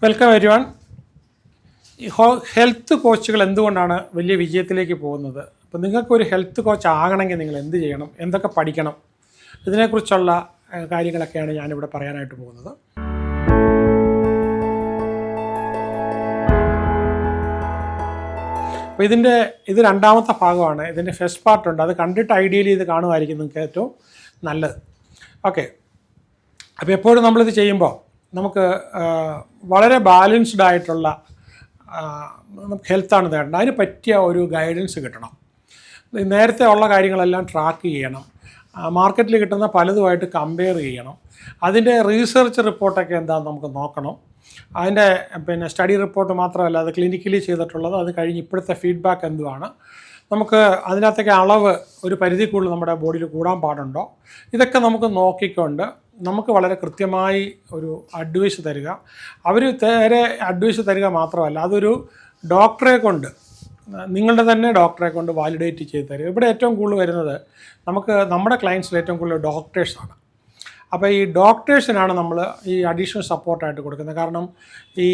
Welcome everyone. ഈ health കോച്ചുകൾ എന്തുകൊണ്ടാണ് വലിയ വിജയത്തിലേക്ക് പോകുന്നത്? അപ്പോൾ നിങ്ങൾക്കൊരു ഹെൽത്ത് കോച്ച് ആകണമെങ്കിൽ നിങ്ങൾ എന്ത് ചെയ്യണം, എന്തൊക്കെ പഠിക്കണം, ഇതിനെക്കുറിച്ചുള്ള കാര്യങ്ങളൊക്കെയാണ് ഞാനിവിടെ പറയാനായിട്ട് പോകുന്നത്. അപ്പോൾ ഇത് രണ്ടാമത്തെ ഭാഗമാണ്. ഇതിൻ്റെ ഫസ്റ്റ് പാർട്ടുണ്ട്. അത് കണ്ടിട്ട് ഐഡിയലി ഇത് കാണുമായിരിക്കും നിങ്ങൾക്ക് ഏറ്റവും നല്ലത്. ഓക്കെ, അപ്പോൾ എപ്പോഴും നമ്മളിത് ചെയ്യുമ്പോൾ നമുക്ക് വളരെ ബാലൻസ്ഡ് ആയിട്ടുള്ള നമുക്ക് ഹെൽത്താണ് നേടേണ്ടത്. അതിന് പറ്റിയ ഒരു ഗൈഡൻസ് കിട്ടണം. നേരത്തെ ഉള്ള കാര്യങ്ങളെല്ലാം ട്രാക്ക് ചെയ്യണം. മാർക്കറ്റിൽ കിട്ടുന്ന പലതുമായിട്ട് കമ്പയർ ചെയ്യണം. അതിൻ്റെ റീസെർച്ച് റിപ്പോർട്ടൊക്കെ എന്താണെന്ന് നമുക്ക് നോക്കണം. അതിൻ്റെ സ്റ്റഡി റിപ്പോർട്ട് മാത്രമല്ല, അത് ക്ലിനിക്കലി ചെയ്തിട്ടുള്ളത്, അത് കഴിഞ്ഞ് ഇപ്പോഴത്തെ ഫീഡ്ബാക്ക് എന്തുവാണ്, നമുക്ക് അതിനകത്തേക്ക് അളവ് ഒരു പരിധി കൂടുതൽ നമ്മുടെ ബോഡിയിൽ കൂടാൻ പാടുണ്ടോ, ഇതൊക്കെ നമുക്ക് നോക്കിക്കൊണ്ട് നമുക്ക് വളരെ കൃത്യമായി ഒരു അഡ്വൈസ് തരിക. അവർ നേരെ അഡ്വൈസ് തരിക മാത്രമല്ല, അതൊരു ഡോക്ടറെ കൊണ്ട്, നിങ്ങളുടെ തന്നെ ഡോക്ടറെ കൊണ്ട് വാലിഡേറ്റ് ചെയ്ത് തരിക. ഇവിടെ ഏറ്റവും കൂടുതൽ വരുന്നത് നമ്മുടെ ക്ലയൻസിൽ ഏറ്റവും കൂടുതൽ ഡോക്ടേഴ്സാണ്. അപ്പോൾ ഈ ഡോക്ടേഴ്സിനാണ് നമ്മൾ ഈ അഡീഷണൽ സപ്പോർട്ടായിട്ട് കൊടുക്കുന്നത്. കാരണം ഈ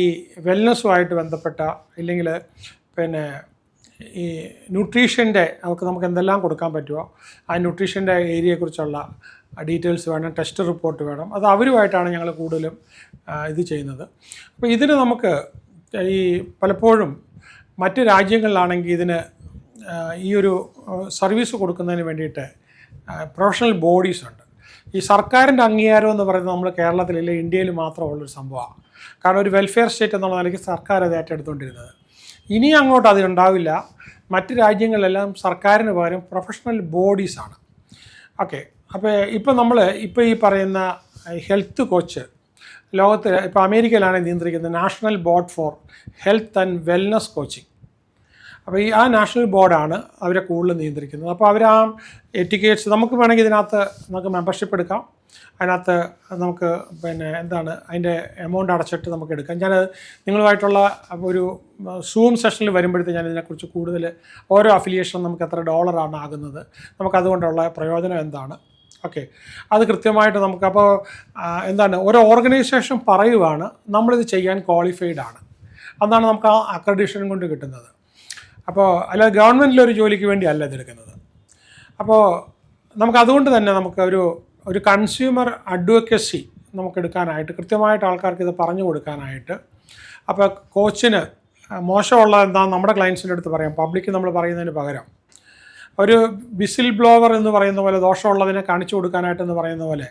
വെൽനെസ്സുമായിട്ട് ബന്ധപ്പെട്ട ഇല്ലെങ്കിൽ ഈ ന്യൂട്രീഷൻ്റെ നമുക്ക് എന്തെല്ലാം കൊടുക്കാൻ പറ്റുമോ ആ ന്യൂട്രീഷൻ്റെ ഏരിയയെക്കുറിച്ചുള്ള ഡീറ്റെയിൽസ് വേണം, ടെസ്റ്റ് റിപ്പോർട്ട് വേണം. അത് അവരുമായിട്ടാണ് ഞങ്ങൾ കൂടുതലും ഇത് ചെയ്യുന്നത്. അപ്പോൾ ഇതിന് നമുക്ക് ഈ പലപ്പോഴും മറ്റ് രാജ്യങ്ങളിലാണെങ്കിൽ ഇതിന് ഈ ഒരു സർവീസ് കൊടുക്കുന്നതിന് വേണ്ടിയിട്ട് പ്രൊഫഷണൽ ബോഡീസ് ഉണ്ട്. ഈ സർക്കാരിൻ്റെ അംഗീകാരം എന്ന് പറയുന്നത് നമ്മൾ കേരളത്തിലില്ല, ഇന്ത്യയിൽ മാത്രമുള്ളൊരു സംഭവമാണ്. കാരണം ഒരു വെൽഫെയർ സ്റ്റേറ്റ് എന്നുള്ള നിലയ്ക്ക് സർക്കാർ അത് ഏറ്റെടുത്തുകൊണ്ടിരുന്നത്. ഇനി അങ്ങോട്ട് അത് ഉണ്ടാവില്ല. മറ്റ് രാജ്യങ്ങളിലെല്ലാം സർക്കാരിന് പകരം പ്രൊഫഷണൽ ബോഡീസാണ്. ഓക്കെ, അപ്പോൾ ഇപ്പോൾ ഈ പറയുന്ന ഹെൽത്ത് കോച്ച് ലോകത്ത് ഇപ്പോൾ അമേരിക്കയിലാണ് നിയന്ത്രിക്കുന്നത് national board for health and wellness coaching. അപ്പോൾ ആ നാഷണൽ ബോർഡാണ് അവരെ കൂടുതൽ നിയന്ത്രിക്കുന്നത്. അപ്പോൾ അവർ ആ എറ്റിക്കേറ്റ്സ് നമുക്ക് വേണമെങ്കിൽ ഇതിനകത്ത് നമുക്ക് മെമ്പർഷിപ്പ് എടുക്കാം. അതിനകത്ത് നമുക്ക് അതിൻ്റെ എമൗണ്ട് അടച്ചിട്ട് നമുക്ക് എടുക്കാം. ഞാൻ നിങ്ങളുമായിട്ടുള്ള ഒരു സൂം സെഷനിൽ വരുമ്പോഴത്തേക്ക് ഞാൻ ഇതിനെക്കുറിച്ച് കൂടുതൽ ഓരോ അഫിലിയേഷനും നമുക്ക് എത്ര ഡോളറാണ് ആകുന്നത്, നമുക്കതുകൊണ്ടുള്ള പ്രയോജനം എന്താണ്, ഓക്കെ, അത് കൃത്യമായിട്ട് നമുക്കപ്പോൾ ഓരോ ഓർഗനൈസേഷൻ പറയുവാണ് നമ്മളിത് ചെയ്യാൻ ക്വാളിഫൈഡ് ആണ്, അതാണ് നമുക്ക് ആ അക്രഡിറ്റേഷൻ കൊണ്ട് കിട്ടുന്നത്. അപ്പോൾ അല്ലാതെ ഗവൺമെൻറ്റിലൊരു ജോലിക്ക് വേണ്ടി അല്ല ഇതെടുക്കുന്നത്. അപ്പോൾ നമുക്കതുകൊണ്ട് തന്നെ നമുക്ക് ഒരു കൺസ്യൂമർ അഡ്വക്കസി നമുക്കെടുക്കാനായിട്ട് കൃത്യമായിട്ട് ആൾക്കാർക്ക് ഇത് പറഞ്ഞു കൊടുക്കാനായിട്ട്, അപ്പോൾ കോച്ചിന് മോശമുള്ള എന്താണെന്ന് നമ്മുടെ ക്ലയൻസിൻ്റെ അടുത്ത് പറയാം, പബ്ലിക്ക് നമ്മൾ പറയുന്നതിന് പകരം ഒരു വിസിൽ ബ്ലോവർ എന്ന് പറയുന്ന പോലെ ദോഷമുള്ളതിനെ കാണിച്ചു കൊടുക്കാനായിട്ടെന്ന് പറയുന്ന പോലെ.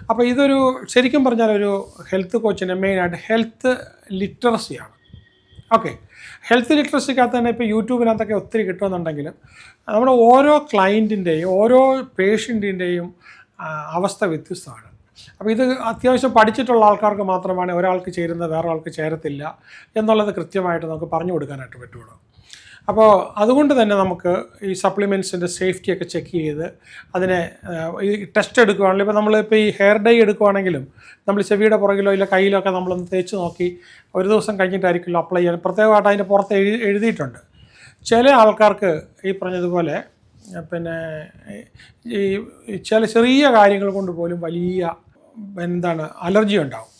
അപ്പോൾ ഇതൊരു ശരിക്കും പറഞ്ഞാൽ ഒരു ഹെൽത്ത് കോച്ചിന് മെയിനായിട്ട് ഹെൽത്ത് ലിറ്ററസിയാണ്. ഓക്കെ, ഹെൽത്ത് ലിറ്ററസിക്കകത്ത് തന്നെ ഇപ്പോൾ യൂട്യൂബിനകത്തൊക്കെ ഒത്തിരി കിട്ടുമെന്നുണ്ടെങ്കിലും നമ്മുടെ ഓരോ ക്ലയൻറ്റിൻ്റെയും ഓരോ പേഷ്യൻറ്റിൻ്റെയും അവസ്ഥ വ്യത്യസ്തമാണ്. അപ്പോൾ ഇത് അത്യാവശ്യം പഠിച്ചിട്ടുള്ള ആൾക്കാർക്ക് മാത്രമാണ് ഒരാൾക്ക് ചേരുന്നത് വേറെ ആൾക്ക് ചേരത്തില്ല എന്നുള്ളത് കൃത്യമായിട്ട് നമുക്ക് പറഞ്ഞു കൊടുക്കാനായിട്ട് പറ്റുള്ളൂ. അപ്പോൾ അതുകൊണ്ട് തന്നെ നമുക്ക് ഈ സപ്ലിമെൻറ്റ്സിൻ്റെ സേഫ്റ്റിയൊക്കെ ചെക്ക് ചെയ്ത് അതിനെ ഈ ടെസ്റ്റ് എടുക്കുകയാണെങ്കിൽ, ഇപ്പോൾ നമ്മളിപ്പോൾ ഈ ഹെയർ ഡൈ എടുക്കുകയാണെങ്കിലും നമ്മൾ ചെവിയുടെ പുറകിലോ ഇല്ല കയ്യിലോ ഒക്കെ നമ്മളൊന്ന് തേച്ച് നോക്കി ഒരു ദിവസം കഴിഞ്ഞിട്ടായിരിക്കുമല്ലോ അപ്ലൈ ചെയ്യാൻ. പ്രത്യേകമായിട്ട് അതിൻ്റെ പുറത്ത് എഴുതിയിട്ടുണ്ട്. ചില ആൾക്കാർക്ക് ഈ പറഞ്ഞതുപോലെ ഈ ചില ചെറിയ കാര്യങ്ങൾ കൊണ്ട് പോലും വലിയ അലർജി ഉണ്ടാവും.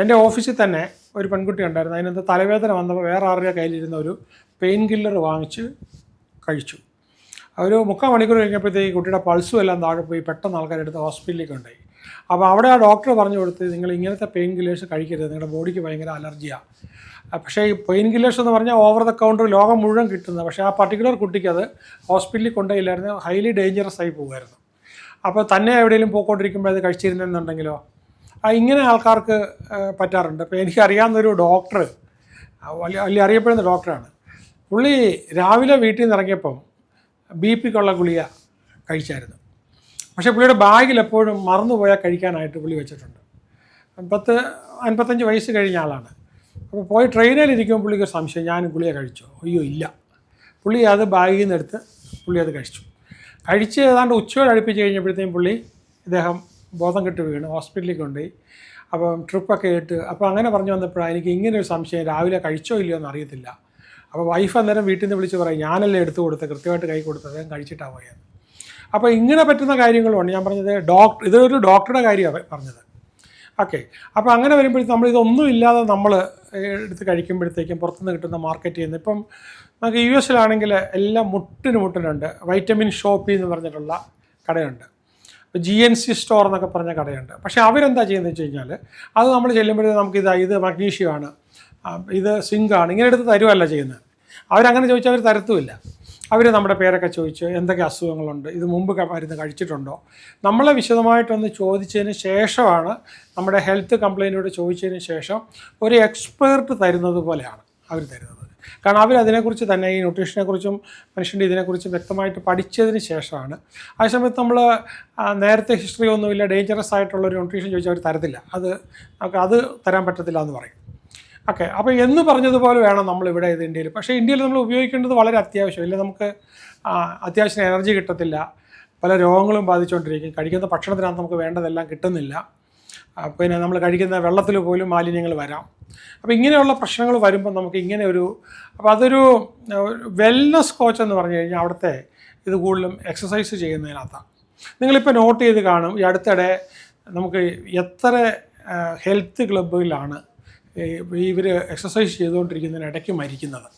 എൻ്റെ ഓഫീസിൽ തന്നെ ഒരു പെൺകുട്ടി ഉണ്ടായിരുന്നു. അതിനകത്ത് തലവേദന വന്നപ്പോൾ വേറെ ആരുടെ കയ്യിലിരുന്ന ഒരു പെയിൻ കില്ലർ വാങ്ങിച്ച് കഴിച്ചു. ഒരു 3/4 മണിക്കൂർ കഴിഞ്ഞപ്പോഴത്തേക്ക് കുട്ടിയുടെ പൾസും എല്ലാം താഴെ പോയി. പെട്ടെന്ന് ആൾക്കാരെടുത്ത് ഹോസ്പിറ്റലിലേക്ക് കൊണ്ടുപോയി. അപ്പോൾ അവിടെ ആ ഡോക്ടർ പറഞ്ഞു കൊടുത്ത്, നിങ്ങൾ ഇങ്ങനത്തെ പെയിൻ കില്ലേഴ്സ് കഴിക്കരുത്, നിങ്ങളുടെ ബോഡിക്ക് ഭയങ്കര അലർജിയാണ്. പക്ഷേ ഈ പെയിൻ കില്ലേഴ്സ് എന്ന് പറഞ്ഞാൽ ഓവർ ദ കൗണ്ടർ ലോകം മുഴുവൻ കിട്ടുന്നത്. പക്ഷേ ആ പർട്ടിക്കുലർ കുട്ടിക്ക് അത് ഹോസ്പിറ്റലിൽ കൊണ്ടുപോയില്ലായിരുന്നു, ഹൈലി ഡേഞ്ചറസ് ആയി പോകുമായിരുന്നു. അപ്പോൾ തന്നെ എവിടെയെങ്കിലും പോയിക്കൊണ്ടിരിക്കുമ്പോൾ അത് കഴിച്ചിരുന്നെന്നുണ്ടെങ്കിലോ ഇങ്ങനെ ആൾക്കാർക്ക് പറ്റാറുണ്ട്. അപ്പോൾ എനിക്കറിയാവുന്നൊരു ഡോക്ടർ, വലിയ അറിയപ്പെടുന്ന ഡോക്ടറാണ്. പുള്ളി രാവിലെ വീട്ടിൽ നിന്ന് ഇറങ്ങിയപ്പം BP-ക്കുള്ള ഗുളിക കഴിച്ചായിരുന്നു. പക്ഷേ പുള്ളിയുടെ ബാഗിൽ എപ്പോഴും മറന്നുപോയാൽ കഴിക്കാനായിട്ട് പുള്ളി വെച്ചിട്ടുണ്ട്. 55 വയസ്സ് കഴിഞ്ഞ ആളാണ്. അപ്പോൾ പോയി ട്രെയിനിലിരിക്കുമ്പോൾ പുള്ളിക്ക് സംശയം, ഞാൻ ഗുളിക കഴിച്ചോ? അയ്യോ ഇല്ല. പുള്ളി അത് ബാഗിൽ നിന്ന് എടുത്ത് പുള്ളി അത് കഴിച്ച് ഏതാണ്ട് ഉച്ചയോടെ അടുപ്പിച്ച് കഴിഞ്ഞപ്പോഴത്തേക്കും ഇദ്ദേഹം ബോധം കെട്ട് വീണ് ഹോസ്പിറ്റലിൽ കൊണ്ടുപോയി. അപ്പം ട്രിപ്പൊക്കെ ഇട്ട് അപ്പോൾ അങ്ങനെ പറഞ്ഞു വന്നപ്പോഴാണ് എനിക്ക് ഇങ്ങനൊരു സംശയം, രാവിലെ കഴിച്ചോ ഇല്ലയോ എന്ന് അറിയത്തില്ല. അപ്പോൾ വൈഫ് അന്നേരം വീട്ടിൽ നിന്ന് വിളിച്ച് പറയും, ഞാനല്ലേ എടുത്തു കൊടുത്ത് കൃത്യമായിട്ട് കൈ കൊടുത്തത്, അദ്ദേഹം കഴിച്ചിട്ടാണ് പോയത്. അപ്പോൾ ഇങ്ങനെ പറ്റുന്ന കാര്യങ്ങളുമാണ് ഞാൻ പറഞ്ഞത്. ഇതൊരു ഡോക്ടറുടെ കാര്യമാണ് പറഞ്ഞത്. ഓക്കെ. അപ്പോൾ അങ്ങനെ വരുമ്പോഴത്തേക്കും നമ്മളിതൊന്നും ഇല്ലാതെ നമ്മൾ എടുത്ത് കഴിക്കുമ്പോഴത്തേക്കും പുറത്തുനിന്ന് കിട്ടുന്ന മാർക്കറ്റ് ചെയ്യുന്നത് ഇപ്പം നമുക്ക് US എല്ലാം മുട്ടിനുണ്ട്. വൈറ്റമിൻ ഷോപ്പി എന്ന് പറഞ്ഞിട്ടുള്ള കടയുണ്ട്. GNC സ്റ്റോർ എന്നൊക്കെ പറഞ്ഞ കടയുണ്ട്. പക്ഷേ അവരെന്താ ചെയ്യുന്നത് വെച്ച് കഴിഞ്ഞാൽ അത് നമ്മൾ ചെല്ലുമ്പോഴത്തേക്കും ഇത് മഗ്നീഷ്യമാണ്, ഇത് സിങ്കാണ്, ഇങ്ങനെ എടുത്ത് തരുമല്ല ചെയ്യുന്നത്. അവരങ്ങനെ ചോദിച്ചാൽ അവർ തരത്തുമില്ല. അവർ നമ്മുടെ പേരൊക്കെ ചോദിച്ച് എന്തൊക്കെ അസുഖങ്ങളുണ്ട്, ഇത് മുമ്പ് മരുന്ന് കഴിച്ചിട്ടുണ്ടോ, നമ്മളെ വിശദമായിട്ടൊന്ന് ചോദിച്ചതിന് ശേഷമാണ്, നമ്മുടെ ഹെൽത്ത് കംപ്ലയിൻറ്റോട് ചോദിച്ചതിന് ശേഷം ഒരു എക്സ്പേർട്ട് തരുന്നത് പോലെയാണ് അവർ തരുന്നത്. കാരണം അവരതിനെക്കുറിച്ച് തന്നെ ഈ ന്യൂട്രീഷനെക്കുറിച്ചും മനുഷ്യൻ്റെ ഇതിനെക്കുറിച്ചും വ്യക്തമായിട്ട് പഠിച്ചതിന് ശേഷമാണ്. അതേസമയത്ത് നമ്മൾ നേരത്തെ ഹിസ്റ്ററി ഒന്നുമില്ല, ഡേഞ്ചറസ് ആയിട്ടുള്ളൊരു ന്യൂട്രീഷൻ ചോദിച്ചാൽ അവർ തരത്തില്ല, അത് തരാൻ പറ്റത്തില്ല എന്ന് പറയും. ഓക്കെ. അപ്പോൾ എന്ന് പറഞ്ഞതുപോലെ വേണം നമ്മളിവിടെ ഇത് ഇന്ത്യയിൽ. പക്ഷേ ഇന്ത്യയിൽ നമ്മൾ ഉപയോഗിക്കേണ്ടത് വളരെ അത്യാവശ്യം. ഇല്ല, നമുക്ക് അത്യാവശ്യം എനർജി കിട്ടത്തില്ല, പല രോഗങ്ങളും ബാധിച്ചുകൊണ്ടിരിക്കും, കഴിക്കുന്ന ഭക്ഷണത്തിനകത്ത് നമുക്ക് വേണ്ടതെല്ലാം കിട്ടുന്നില്ല, പിന്നെ നമ്മൾ കഴിക്കുന്ന വെള്ളത്തിൽ പോലും മാലിന്യങ്ങൾ വരാം. അപ്പോൾ ഇങ്ങനെയുള്ള പ്രശ്നങ്ങൾ വരുമ്പോൾ നമുക്ക് അപ്പോൾ അതൊരു വെൽനസ് കോച്ച് എന്ന് പറഞ്ഞു കഴിഞ്ഞാൽ അവിടുത്തെ ഇത് കൂടുതലും എക്സസൈസ് ചെയ്യുന്നതിനകത്താണ്. നിങ്ങളിപ്പോൾ നോട്ട് ചെയ്ത് കാണും, ഈ അടുത്തിടെ നമുക്ക് എത്ര ഹെൽത്ത് ക്ലബ്ബുകളിലാണ് ഇവർ എക്സസൈസ് ചെയ്തുകൊണ്ടിരിക്കുന്നതിനിടയ്ക്ക് മരിക്കുന്നത്,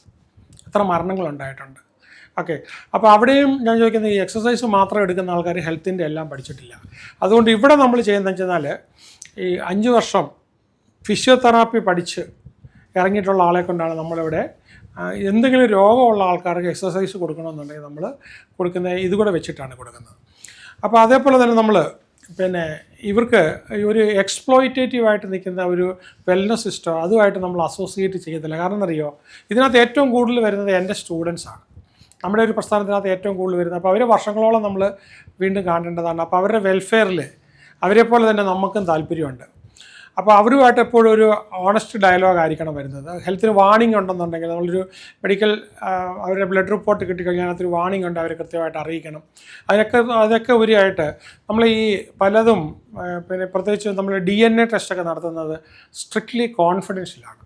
എത്ര മരണങ്ങളുണ്ടായിട്ടുണ്ട്. ഓക്കെ. അപ്പോൾ അവിടെയും ഞാൻ ചോദിക്കുന്നത്, ഈ എക്സസൈസ് മാത്രം എടുക്കുന്ന ആൾക്കാർ ഹെൽത്തിൻ്റെ എല്ലാം പഠിച്ചിട്ടില്ല. അതുകൊണ്ട് ഇവിടെ നമ്മൾ ചെയ്യുന്നതെന്ന് വെച്ചാൽ ഈ 5 വർഷം ഫിസിയോതെറാപ്പി പഠിച്ച് ഇറങ്ങിയിട്ടുള്ള ആളെ കൊണ്ടാണ് നമ്മളിവിടെ എന്തെങ്കിലും രോഗമുള്ള ആൾക്കാർക്ക് എക്സസൈസ് കൊടുക്കണമെന്നുണ്ടെങ്കിൽ നമ്മൾ ഇതുകൂടെ വെച്ചിട്ടാണ് കൊടുക്കുന്നത്. അപ്പോൾ അതേപോലെ തന്നെ നമ്മൾ പിന്നെ ഇവർക്ക് ഒരു എക്സ്പ്ലോയിറ്റേറ്റീവായിട്ട് നിൽക്കുന്ന ഒരു വെൽനസ് സിസ്റ്റം അതുമായിട്ട് നമ്മൾ അസോസിയേറ്റ് ചെയ്യത്തില്ല. കാരണം എന്നറിയോ, ഇതിനകത്ത് ഏറ്റവും കൂടുതൽ വരുന്നത് എൻ്റെ സ്റ്റുഡൻസാണ്. നമ്മുടെ ഒരു പ്രസ്ഥാനത്തിനകത്ത് ഏറ്റവും കൂടുതൽ വരുന്നത്. അപ്പോൾ അവരെ വർഷങ്ങളോളം നമ്മൾ വീണ്ടും കാണേണ്ടതാണ്. അപ്പോൾ അവരുടെ വെൽഫെയറിൽ അവരെപ്പോലെ തന്നെ നമുക്കും താല്പര്യമുണ്ട്. അപ്പോൾ അവരുമായിട്ട് എപ്പോഴും ഒരു ഓണസ്റ്റ് ഡയലോഗ് ആയിരിക്കണം വരുന്നത്. ഹെൽത്തിന് വാണിംഗ് ഉണ്ടെന്നുണ്ടെങ്കിൽ നമ്മളൊരു മെഡിക്കൽ അവരുടെ ബ്ലഡ് റിപ്പോർട്ട് കിട്ടിക്കഴിഞ്ഞാൽ അതിനകത്തൊരു വാണിംഗ് ഉണ്ട്, അവരെ കൃത്യമായിട്ട് അറിയിക്കണം. അതൊക്കെ ഉപരിയായിട്ട് നമ്മൾ ഈ പലതും പിന്നെ പ്രത്യേകിച്ച് നമ്മൾ DNA ടെസ്റ്റൊക്കെ നടത്തുന്നത് സ്ട്രിക്ട്ലി കോൺഫിഡൻഷ്യലാണ്.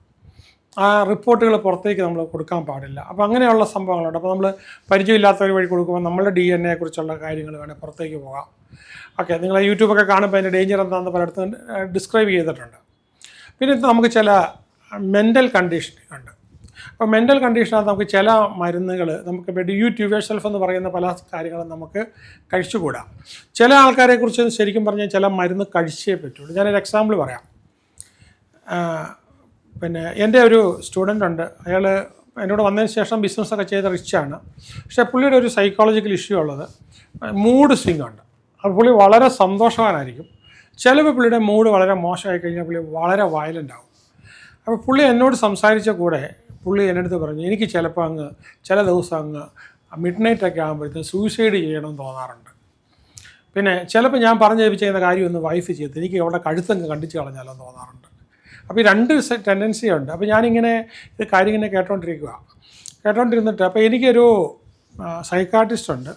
ആ റിപ്പോർട്ടുകൾ പുറത്തേക്ക് നമ്മൾ കൊടുക്കാൻ പാടില്ല. അപ്പോൾ അങ്ങനെയുള്ള സംഭവങ്ങളുണ്ട്. അപ്പോൾ നമ്മൾ പരിചയമില്ലാത്തവർ വഴി കൊടുക്കുമ്പോൾ നമ്മളുടെ DNA കുറിച്ചുള്ള കാര്യങ്ങൾ വേണേൽ പുറത്തേക്ക് പോകാം. ഓക്കെ. നിങ്ങൾ യൂട്യൂബൊക്കെ കാണുമ്പോൾ അതിൻ്റെ ഡേഞ്ചർ എന്താണെന്ന് പലയിടത്തും ഡിസ്ക്രൈബ് ചെയ്തിട്ടുണ്ട്. പിന്നെ നമുക്ക് ചില മെൻ്റൽ കണ്ടീഷൻ ഉണ്ട്. അപ്പോൾ മെൻ്റൽ കണ്ടീഷനകത്ത് നമുക്ക് ചില മരുന്നുകൾ നമുക്ക് യുവേഴ്സെൽഫ് എന്ന് പറയുന്ന പല കാര്യങ്ങളും നമുക്ക് കഴിച്ചുകൂടാം. ചില ആൾക്കാരെക്കുറിച്ച് ശരിക്കും പറഞ്ഞാൽ ചില മരുന്ന് കഴിച്ചേ പറ്റുള്ളൂ. ഞാനൊരു എക്സാമ്പിൾ പറയാം. പിന്നെ എൻ്റെ ഒരു സ്റ്റുഡൻ്റ് ഉണ്ട്, അയാൾ എന്നോട് വന്നതിന് ശേഷം ബിസിനസ്സൊക്കെ ചെയ്ത റിച്ചാണ്. പക്ഷേ പുള്ളിയുടെ ഒരു സൈക്കോളജിക്കൽ ഇഷ്യൂ ഉള്ളത് മൂഡ് സ്വിങ് ഉണ്ട്. അപ്പോൾ പുള്ളി വളരെ സന്തോഷവാനായിരിക്കും. ചിലപ്പോൾ പുള്ളിയുടെ മൂഡ് വളരെ മോശമായി കഴിഞ്ഞാൽ പുള്ളി വളരെ വയലൻ്റ് ആവും. അപ്പോൾ പുള്ളി എന്നോട് സംസാരിച്ച കൂടെ പുള്ളി എൻ്റെ അടുത്ത് പറഞ്ഞു, എനിക്ക് ചിലപ്പോൾ ചില ദിവസം മിഡ് നൈറ്റൊക്കെ ആകുമ്പോഴത്തേക്കും സൂയിസൈഡ് ചെയ്യണമെന്ന് തോന്നാറുണ്ട്. പിന്നെ ചിലപ്പോൾ ഞാൻ പറഞ്ഞു ചെയ്യുന്ന കാര്യമൊന്നും വൈഫ് ചെയ്ത് എനിക്ക് അവിടെ കഴുത്തങ്ങ് കണ്ടിച്ച് കളഞ്ഞാലോ തോന്നാറുണ്ട്. അപ്പോൾ ഈ 2 ടെൻഡൻസി ഉണ്ട്. അപ്പോൾ ഞാനിങ്ങനെ ഇത് കാര്യം ഇങ്ങനെ കേട്ടോണ്ടിരുന്നിട്ട് അപ്പോൾ എനിക്കൊരു സൈക്കാട്രിസ്റ്റ് ഉണ്ട്.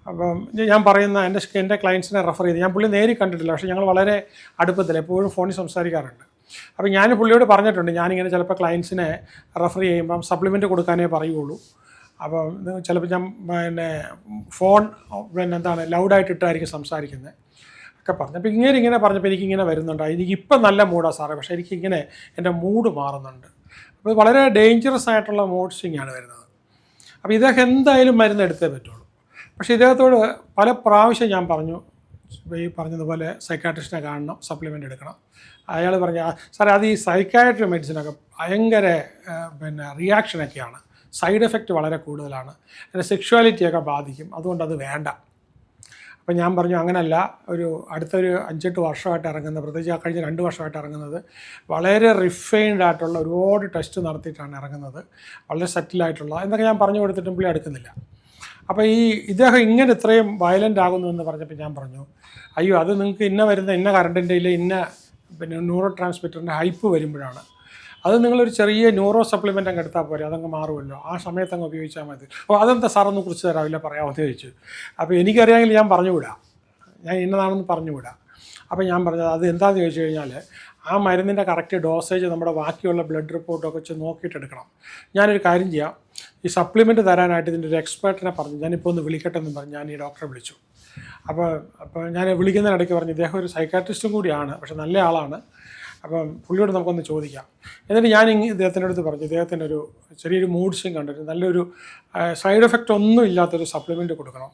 അപ്പം ഞാൻ പറയുന്ന എൻ്റെ ക്ലയൻസിനെ റെഫർ ചെയ്ത്, ഞാൻ പുള്ളി നേരിൽ കണ്ടിട്ടില്ല, പക്ഷേ ഞങ്ങൾ വളരെ അടുപ്പത്തില്ല, എപ്പോഴും ഫോണിൽ സംസാരിക്കാറുണ്ട്. അപ്പോൾ ഞാൻ പുള്ളിയോട് പറഞ്ഞിട്ടുണ്ട്, ഞാനിങ്ങനെ ചിലപ്പോൾ ക്ലയൻസിനെ റെഫർ ചെയ്യുമ്പം സപ്ലിമെൻറ്റ് കൊടുക്കാനേ പറയുള്ളൂ. അപ്പം ചിലപ്പോൾ ഞാൻ ഫോൺ ലൗഡായിട്ടിട്ടായിരിക്കും സംസാരിക്കുന്നത് ഒക്കെ പറഞ്ഞു. അപ്പോൾ ഇങ്ങനെ പറഞ്ഞപ്പോൾ എനിക്കിങ്ങനെ വരുന്നുണ്ട്, എനിക്കിപ്പം നല്ല മൂഡാണ് സാറേ, പക്ഷേ എനിക്കിങ്ങനെ എൻ്റെ മൂഡ് മാറുന്നുണ്ട്. അപ്പോൾ വളരെ ഡേഞ്ചറസ് ആയിട്ടുള്ള മൂഡ് സ്വിങ്ങാണ് വരുന്നത്. അപ്പോൾ ഇദ്ദേഹം എന്തായാലും മരുന്ന് എടുത്തേ പറ്റുള്ളൂ. പക്ഷേ ഇദ്ദേഹത്തോട് പല പ്രാവശ്യം ഞാൻ പറഞ്ഞു, ഈ പറഞ്ഞതുപോലെ സൈക്കാട്രിസ്റ്റിനെ കാണണം, സപ്ലിമെൻ്റ് എടുക്കണം. അയാൾ പറഞ്ഞു, സാറേ അത് ഈ സൈക്കാട്രി മെഡിസിനൊക്കെ ഭയങ്കര റിയാക്ഷനൊക്കെയാണ്, സൈഡ് എഫക്റ്റ് വളരെ കൂടുതലാണ്, എൻ്റെ സെക്ഷുവാലിറ്റിയൊക്കെ ബാധിക്കും, അതുകൊണ്ടത് വേണ്ട. അപ്പം ഞാൻ പറഞ്ഞു, അങ്ങനെയല്ല, അടുത്തൊരു 5-8 വർഷമായിട്ട് ഇറങ്ങുന്നത്, പ്രത്യേകിച്ച് കഴിഞ്ഞ 2 വർഷമായിട്ട് ഇറങ്ങുന്നത് വളരെ റിഫൈൻഡ് ആയിട്ടുള്ള ഒരുപാട് ടെസ്റ്റ് നടത്തിയിട്ടാണ് ഇറങ്ങുന്നത്, വളരെ സെറ്റിലായിട്ടുള്ള എന്നൊക്കെ ഞാൻ പറഞ്ഞു കൊടുത്തിട്ടും പുള്ളി എടുക്കുന്നില്ല. അപ്പോൾ ഇദ്ദേഹം ഇങ്ങനെ ഇത്രയും വയലൻ്റ് ആകുന്നു എന്ന് പറഞ്ഞപ്പോൾ ഞാൻ പറഞ്ഞു, അയ്യോ അത് നിങ്ങൾക്ക് ഇന്ന കറണ്ടിൻ്റെ ന്യൂറോ ട്രാൻസ്മിറ്ററിൻ്റെ ഹൈപ്പ് വരുമ്പോഴാണ്, അത് നിങ്ങളൊരു ചെറിയ ന്യൂറോ സപ്ലിമെൻ്റ് അങ്ങ് എടുത്താൽ പോരെ, അതങ്ങ് മാറുമല്ലോ, ആ സമയത്ത് അങ്ങ് ഉപയോഗിച്ചാൽ മതി. അതെന്താ സാറൊന്ന് കുറിച്ച് തരാമില്ല, പറയാമെന്ന് ചോദിച്ചു. അപ്പോൾ എനിക്കറിയാമെങ്കിൽ ഞാൻ പറഞ്ഞുവിടാം, ഞാൻ ഇന്നതാണെന്ന് പറഞ്ഞുവിടാം. അപ്പോൾ ഞാൻ പറഞ്ഞത് അത് എന്താണെന്ന് ചോദിച്ചു കഴിഞ്ഞാൽ, ആ മരുന്നിൻ്റെ കറക്റ്റ് ഡോസേജ് നമ്മുടെ ബാക്കിയുള്ള ബ്ലഡ് റിപ്പോർട്ടൊക്കെ വെച്ച് നോക്കിയിട്ടെടുക്കണം. ഞാനൊരു കാര്യം ചെയ്യാം, ഈ സപ്ലിമെൻറ്റ് തരാനായിട്ട് ഇതിൻ്റെ ഒരു എക്സ്പേർട്ടിനെ പറഞ്ഞു, ഞാനിപ്പോൾ ഒന്ന് വിളിക്കട്ടെ എന്ന് പറഞ്ഞു ഞാൻ ഈ ഡോക്ടറെ വിളിച്ചു. അപ്പോൾ ഞാൻ വിളിക്കുന്നതിനിടയ്ക്ക് പറഞ്ഞു ഇദ്ദേഹം ഒരു സൈക്കാട്രിസ്റ്റും കൂടിയാണ്, പക്ഷെ നല്ല ആളാണ്, അപ്പം പുള്ളിയോട് നമുക്കൊന്ന് ചോദിക്കാം. എന്നിട്ട് ഞാൻ ഇദ്ദേഹത്തിൻ്റെ അടുത്ത് പറഞ്ഞു ഇദ്ദേഹത്തിൻ്റെ ഒരു ചെറിയൊരു മൂഡ് സ്വിങ് കണ്ടിട്ട് നല്ലൊരു സൈഡ് എഫക്റ്റ് ഒന്നും ഇല്ലാത്തൊരു സപ്ലിമെൻറ്റ് കൊടുക്കണം,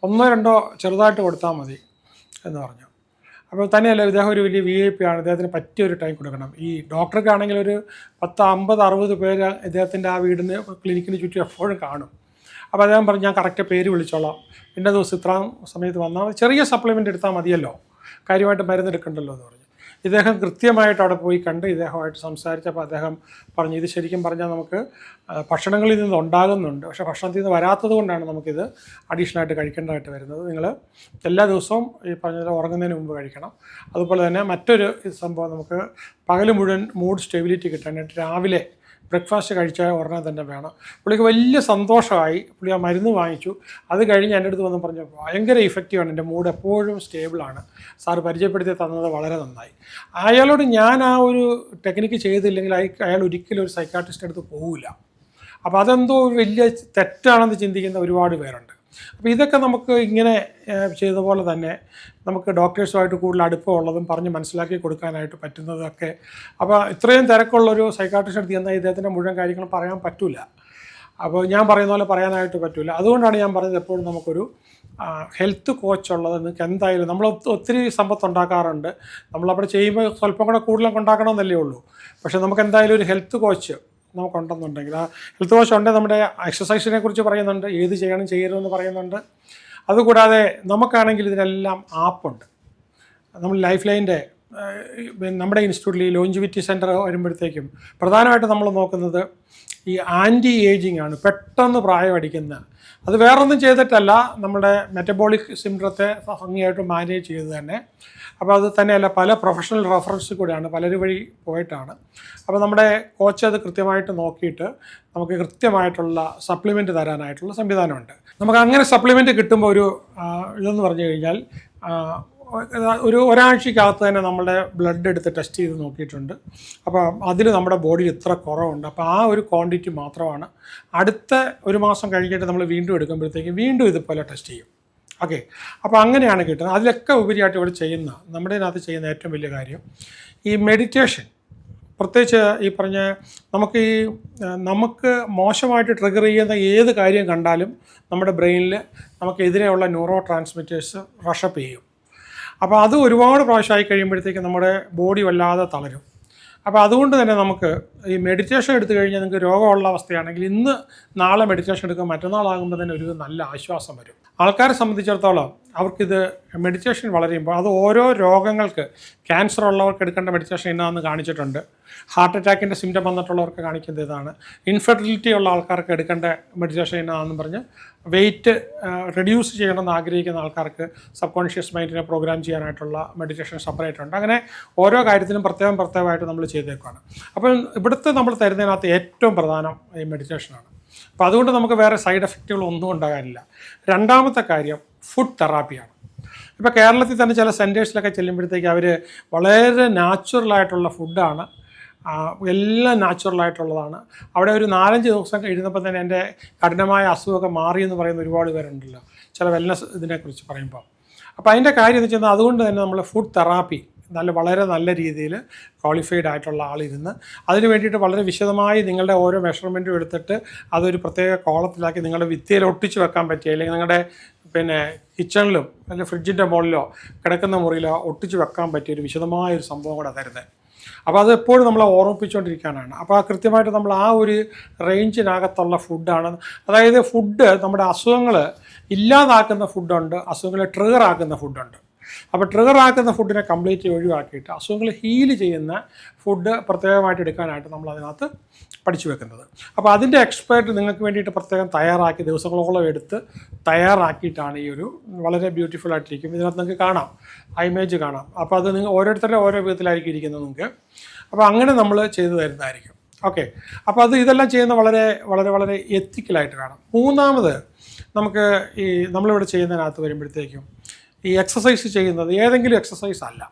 1-2 ചെറുതായിട്ട് കൊടുത്താൽ മതി എന്ന് പറഞ്ഞു. അപ്പോൾ തന്നെയല്ല ഇദ്ദേഹം ഒരു വലിയ VIP ആണ്, ഇദ്ദേഹത്തിന് പറ്റിയൊരു ടൈം കൊടുക്കണം. ഈ ഡോക്ടർക്കാണെങ്കിൽ ഒരു 10, 50, 60 പേര് ഇദ്ദേഹത്തിൻ്റെ ആ വീടിന് ക്ലിനിക്കിന് ചുറ്റും എപ്പോഴും കാണും. അപ്പോൾ അദ്ദേഹം പറഞ്ഞു ഞാൻ കറക്റ്റ് പേര് വിളിച്ചോളാം, ഇന്ന ദിവസം ഇത്രാം സമയത്ത് വന്നാൽ ചെറിയ സപ്ലിമെൻ്റ് എടുത്താൽ മതിയല്ലോ, കാര്യമായിട്ട് മരുന്ന് എടുക്കണ്ടല്ലോ എന്ന് പറഞ്ഞു. ഇദ്ദേഹം കൃത്യമായിട്ട് അവിടെ പോയി കണ്ട് ഇദ്ദേഹമായിട്ട് സംസാരിച്ചപ്പോൾ അദ്ദേഹം പറഞ്ഞു ഇത് ശരിക്കും പറഞ്ഞാൽ നമുക്ക് ഭക്ഷണങ്ങളിൽ നിന്ന് ഉണ്ടാകുന്നുണ്ട്, പക്ഷേ ഭക്ഷണത്തിൽ നിന്ന് വരാത്തത് കൊണ്ടാണ് നമുക്കിത് അഡീഷണലായിട്ട് കഴിക്കേണ്ടതായിട്ട് വരുന്നത്. നിങ്ങൾ എല്ലാ ദിവസവും ഈ പറഞ്ഞ ഉറങ്ങുന്നതിന് മുമ്പ് കഴിക്കണം. അതുപോലെ തന്നെ മറ്റൊരു സംഭവം, നമുക്ക് പകൽ മുഴുവൻ മൂഡ് സ്റ്റെബിലിറ്റി കിട്ടാനായിട്ട് രാവിലെ ബ്രേക്ക്ഫാസ്റ്റ് കഴിച്ചാൽ ഉടനെ തന്നെ വേണം. പുള്ളിക്ക് വലിയ സന്തോഷമായി. പുള്ളി ആ മരുന്ന് വാങ്ങിച്ചു. അത് കഴിഞ്ഞ് എൻ്റെ അടുത്ത് വന്ന് പറഞ്ഞു ഭയങ്കര ഇഫക്റ്റീവാണ്, എൻ്റെ മൂഡ് എപ്പോഴും സ്റ്റേബിളാണ്, സാറ് പരിചയപ്പെടുത്തി തന്നത് വളരെ നന്നായി. അയാളോട് ഞാൻ ആ ഒരു ടെക്നിക്ക് ചെയ്തില്ലെങ്കിൽ അയാൾ ഒരിക്കലും ഒരു സൈക്കാട്രിസ്റ്റ് അടുത്ത് പോവില്ല. അപ്പോൾ അതെന്തോ വലിയ തെറ്റാണെന്ന് ചിന്തിക്കുന്ന ഒരുപാട് പേരുണ്ട്. അപ്പോൾ ഇതൊക്കെ നമുക്ക് ഇങ്ങനെ ചെയ്ത പോലെ തന്നെ നമുക്ക് ഡോക്ടേഴ്സുമായിട്ട് കൂടുതൽ അടുപ്പമുള്ളതും പറഞ്ഞ് മനസ്സിലാക്കി കൊടുക്കാനായിട്ട് പറ്റുന്നതൊക്കെ. അപ്പോൾ ഇത്രയും തിരക്കുള്ളൊരു സൈക്കാട്രിസ്റ്റ് അടുത്ത് ചെന്നാൽ ഇദ്ദേഹത്തിൻ്റെ മുഴുവൻ കാര്യങ്ങളും പറയാൻ പറ്റില്ല. അപ്പോൾ ഞാൻ പറയുന്ന പോലെ പറയാനായിട്ട് പറ്റില്ല. അതുകൊണ്ടാണ് ഞാൻ പറഞ്ഞത് എപ്പോഴും നമുക്കൊരു ഹെൽത്ത് കോച്ച് ഉള്ളത് നിങ്ങൾക്ക് എന്തായാലും നമ്മൾ ഒത്തിരി സമ്പത്ത് ഉണ്ടാക്കാറുണ്ട്. നമ്മളവിടെ ചെയ്യുമ്പോൾ സ്വല്പം കൂടെ കൂടുതലൊക്കെ ഉണ്ടാക്കണമെന്നല്ലേ ഉള്ളൂ. പക്ഷേ നമുക്ക് എന്തായാലും ഒരു ഹെൽത്ത് കോച്ച് നമുക്കുണ്ടെന്നുണ്ടെങ്കിൽ, ആ ഹെൽത്ത് കോച്ച് ഉണ്ടെങ്കിൽ നമ്മുടെ എക്സസൈസിനെ കുറിച്ച് പറയുന്നുണ്ട്, ഏത് ചെയ്യണം ചെയ്യരുതെന്ന് പറയുന്നുണ്ട്. അതുകൂടാതെ നമുക്കാണെങ്കിൽ ഇതിനെല്ലാം ആപ്പുണ്ട്. നമ്മൾ ലൈഫ് ലൈൻ്റെ നമ്മുടെ ഇൻസ്റ്റിറ്റ്യൂട്ടിൽ ഈ ലോഞ്ചിവിറ്റി സെൻറ്റർ വരുമ്പോഴത്തേക്കും പ്രധാനമായിട്ടും നമ്മൾ നോക്കുന്നത് ഈ ആൻറ്റി ഏജിങ് ആണ്, പെട്ടെന്ന് പ്രായം അടിക്കുന്ന. അത് വേറൊന്നും ചെയ്തിട്ടല്ല, നമ്മുടെ മെറ്റബോളിക് സിൻഡ്രത്തെ ഭംഗിയായിട്ട് മാനേജ് ചെയ്ത് തന്നെ. അപ്പോൾ അത് തന്നെയല്ല, പല പ്രൊഫഷണൽ റെഫറൻസ് കൂടെയാണ്, പലരും വഴി പോയിട്ടാണ്. അപ്പോൾ നമ്മുടെ കോച്ച് അത് കൃത്യമായിട്ട് നോക്കിയിട്ട് നമുക്ക് കൃത്യമായിട്ടുള്ള സപ്ലിമെൻറ്റ് തരാനായിട്ടുള്ള സംവിധാനമുണ്ട്. നമുക്ക് അങ്ങനെ സപ്ലിമെൻറ്റ് കിട്ടുമ്പോൾ ഒരു ഇതെന്ന് പറഞ്ഞു കഴിഞ്ഞാൽ ഒരാഴ്ചക്കകത്ത് തന്നെ നമ്മളുടെ ബ്ലഡ് എടുത്ത് ടെസ്റ്റ് ചെയ്ത് നോക്കിയിട്ടുണ്ട്. അപ്പോൾ അതിൽ നമ്മുടെ ബോഡിയിൽ ഇത്ര കുറവുണ്ട്. അപ്പോൾ ആ ഒരു ക്വാണ്ടിറ്റി മാത്രമാണ്. അടുത്ത ഒരു മാസം കഴിഞ്ഞിട്ട് നമ്മൾ വീണ്ടും എടുക്കുമ്പോഴത്തേക്കും വീണ്ടും ഇതുപോലെ ടെസ്റ്റ് ചെയ്യും. ഓക്കെ, അപ്പോൾ അങ്ങനെയാണ് കിട്ടുന്നത്. അതിലൊക്കെ ഉപരിയായിട്ട് ഇവിടെ ചെയ്യുന്ന, നമ്മുടെ ഇതിനകത്ത് ചെയ്യുന്ന ഏറ്റവും വലിയ കാര്യം ഈ മെഡിറ്റേഷൻ. പ്രത്യേകിച്ച് ഈ പറഞ്ഞ നമുക്ക് മോശമായിട്ട് ട്രിഗർ ചെയ്യുന്ന ഏത് കാര്യം കണ്ടാലും നമ്മുടെ ബ്രെയിനിൽ നമുക്കെതിരെയുള്ള ന്യൂറോ ട്രാൻസ്മിറ്റേഴ്സ് റഷപ്പ് ചെയ്യും. അപ്പോൾ അത് ഒരുപാട് പ്രാവശ്യമായി കഴിയുമ്പോഴത്തേക്ക് നമ്മുടെ ബോഡി വല്ലാതെ തളരും. അപ്പോൾ അതുകൊണ്ട് തന്നെ നമുക്ക് ഈ മെഡിറ്റേഷൻ എടുത്തു കഴിഞ്ഞാൽ നിങ്ങൾക്ക് രോഗമുള്ള അവസ്ഥയാണെങ്കിൽ ഇന്ന് നാളെ മെഡിറ്റേഷൻ എടുക്കുക, മറ്റന്നാളാകുമ്പോൾ തന്നെ ഒരു നല്ല ആശ്വാസം വരും. ആൾക്കാരെ സംബന്ധിച്ചിടത്തോളം അവർക്കിത് മെഡിറ്റേഷൻ വളരെ അത് ഓരോ രോഗങ്ങൾക്ക്, ക്യാൻസർ ഉള്ളവർക്ക് എടുക്കേണ്ട മെഡിറ്റേഷൻ എന്നാന്ന് കാണിച്ചിട്ടുണ്ട്, ഹാർട്ട് അറ്റാക്കിൻ്റെ സിംറ്റം വന്നിട്ടുള്ളവർക്ക് കാണിക്കുന്നത് ഇതാണ്, ഇൻഫെർട്ടിലിറ്റി ഉള്ള ആൾക്കാർക്ക് എടുക്കേണ്ട മെഡിറ്റേഷൻ എന്നാണെന്ന് പറഞ്ഞ് വെയിറ്റ് റെഡ്യൂസ് ചെയ്യണമെന്ന് ആഗ്രഹിക്കുന്ന ആൾക്കാർക്ക് സബ് കോൺഷ്യസ് മൈൻഡിനെ പ്രോഗ്രാം ചെയ്യാനായിട്ടുള്ള മെഡിറ്റേഷൻ സെപ്പറേറ്റ് ഉണ്ട്. അങ്ങനെ ഓരോ കാര്യത്തിനും പ്രത്യേകമായിട്ട് നമ്മൾ ചെയ്തേക്കാണ്. അപ്പോൾ ഇവിടുത്തെ നമ്മൾ തരുന്നതിനകത്ത് ഏറ്റവും പ്രധാനം ഈ മെഡിറ്റേഷനാണ്. അപ്പോൾ അതുകൊണ്ട് നമുക്ക് വേറെ സൈഡ് എഫക്റ്റുകളൊന്നും ഉണ്ടാകാനില്ല. രണ്ടാമത്തെ കാര്യം ഫുഡ് തെറാപ്പിയാണ്. ഇപ്പോൾ കേരളത്തിൽ തന്നെ ചില സെൻറ്റേഴ്സിലൊക്കെ ചെല്ലുമ്പോഴത്തേക്ക് അവർ വളരെ നാച്ചുറലായിട്ടുള്ള ഫുഡാണ്, എല്ലാം നാച്ചുറലായിട്ടുള്ളതാണ്. അവിടെ ഒരു 4-5 ദിവസം ഇരുന്നപ്പോൾ തന്നെ എൻ്റെ കഠിനമായ അസുഖമൊക്കെ മാറിയെന്ന് പറയുന്ന ഒരുപാട് പേരുണ്ടല്ലോ ചില വെൽനസ് ഇതിനെക്കുറിച്ച് പറയുമ്പോൾ. അപ്പോൾ അതിൻ്റെ കാര്യം എന്ന് വെച്ചാൽ അതുകൊണ്ട് തന്നെ നമ്മൾ ഫുഡ് തെറാപ്പി വളരെ നല്ല രീതിയിൽ ക്വാളിഫൈഡ് ആയിട്ടുള്ള ആളിരുന്ന് അതിന് വേണ്ടിയിട്ട് വളരെ വിശദമായി നിങ്ങളുടെ ഓരോ മെഷർമെൻറ്റും എടുത്തിട്ട് അതൊരു പ്രത്യേക കോളത്തിലാക്കി നിങ്ങളുടെ ഭിത്തിയിൽ ഒട്ടിച്ച് വെക്കാൻ പറ്റിയ, അല്ലെങ്കിൽ നിങ്ങളുടെ കിച്ചണിലും അല്ലെങ്കിൽ ഫ്രിഡ്ജിൻ്റെ മുകളിലോ കിടക്കുന്ന മുറിയിലോ ഒട്ടിച്ച് വെക്കാൻ പറ്റിയ ഒരു വിശദമായൊരു സംഭവം കൂടെ തരുന്നത്. അപ്പോൾ അത് എപ്പോഴും നമ്മളെ ഓർമ്മിപ്പിച്ചുകൊണ്ടിരിക്കാനാണ്. അപ്പോൾ കൃത്യമായിട്ട് നമ്മൾ ആ ഒരു റേഞ്ചിനകത്തുള്ള ഫുഡാണ്. അതായത് ഫുഡ് നമ്മുടെ അസുഖങ്ങൾ ഇല്ലാതാക്കുന്ന ഫുഡുണ്ട്, അസുഖങ്ങളെ ട്രിഗർ ആക്കുന്ന ഫുഡുണ്ട്. അപ്പോൾ ട്രിഗർ ആക്കുന്ന ഫുഡിനെ കംപ്ലീറ്റ് ഒഴിവാക്കിയിട്ട് അസുഖങ്ങൾ ഹീൽ ചെയ്യുന്ന ഫുഡ് പ്രത്യേകമായിട്ട് എടുക്കാനായിട്ട് നമ്മൾ അതിനകത്ത് പഠിച്ചു വെക്കുന്നത്. അപ്പോൾ അതിൻ്റെ എക്സ്പേർട്ട് നിങ്ങൾക്ക് വേണ്ടിയിട്ട് പ്രത്യേകം തയ്യാറാക്കി ദിവസങ്ങളോളം എടുത്ത് തയ്യാറാക്കിയിട്ടാണ് ഈ ഒരു വളരെ ബ്യൂട്ടിഫുൾ ആയിട്ടിരിക്കും. ഇതിനകത്ത് നിങ്ങൾക്ക് കാണാം, ആ ഇമേജ് കാണാം. അപ്പോൾ അത് നിങ്ങൾ ഓരോരുത്തരുടെ ഓരോ വിധത്തിലായിരിക്കും ഇരിക്കുന്നത് നിങ്ങൾക്ക്. അപ്പോൾ അങ്ങനെ നമ്മൾ ചെയ്തു തരുന്നതായിരിക്കും. ഓക്കെ, അപ്പോൾ ഇതെല്ലാം ചെയ്യുന്ന വളരെ വളരെ വളരെ എത്തിക്കലായിട്ട് വേണം. മൂന്നാമത് നമുക്ക് ഈ നമ്മളിവിടെ ചെയ്യുന്നതിനകത്ത് വരുമ്പോഴത്തേക്കും ഈ എക്സസൈസ് ചെയ്യുന്നത് ഏതെങ്കിലും എക്സസൈസ് അല്ല.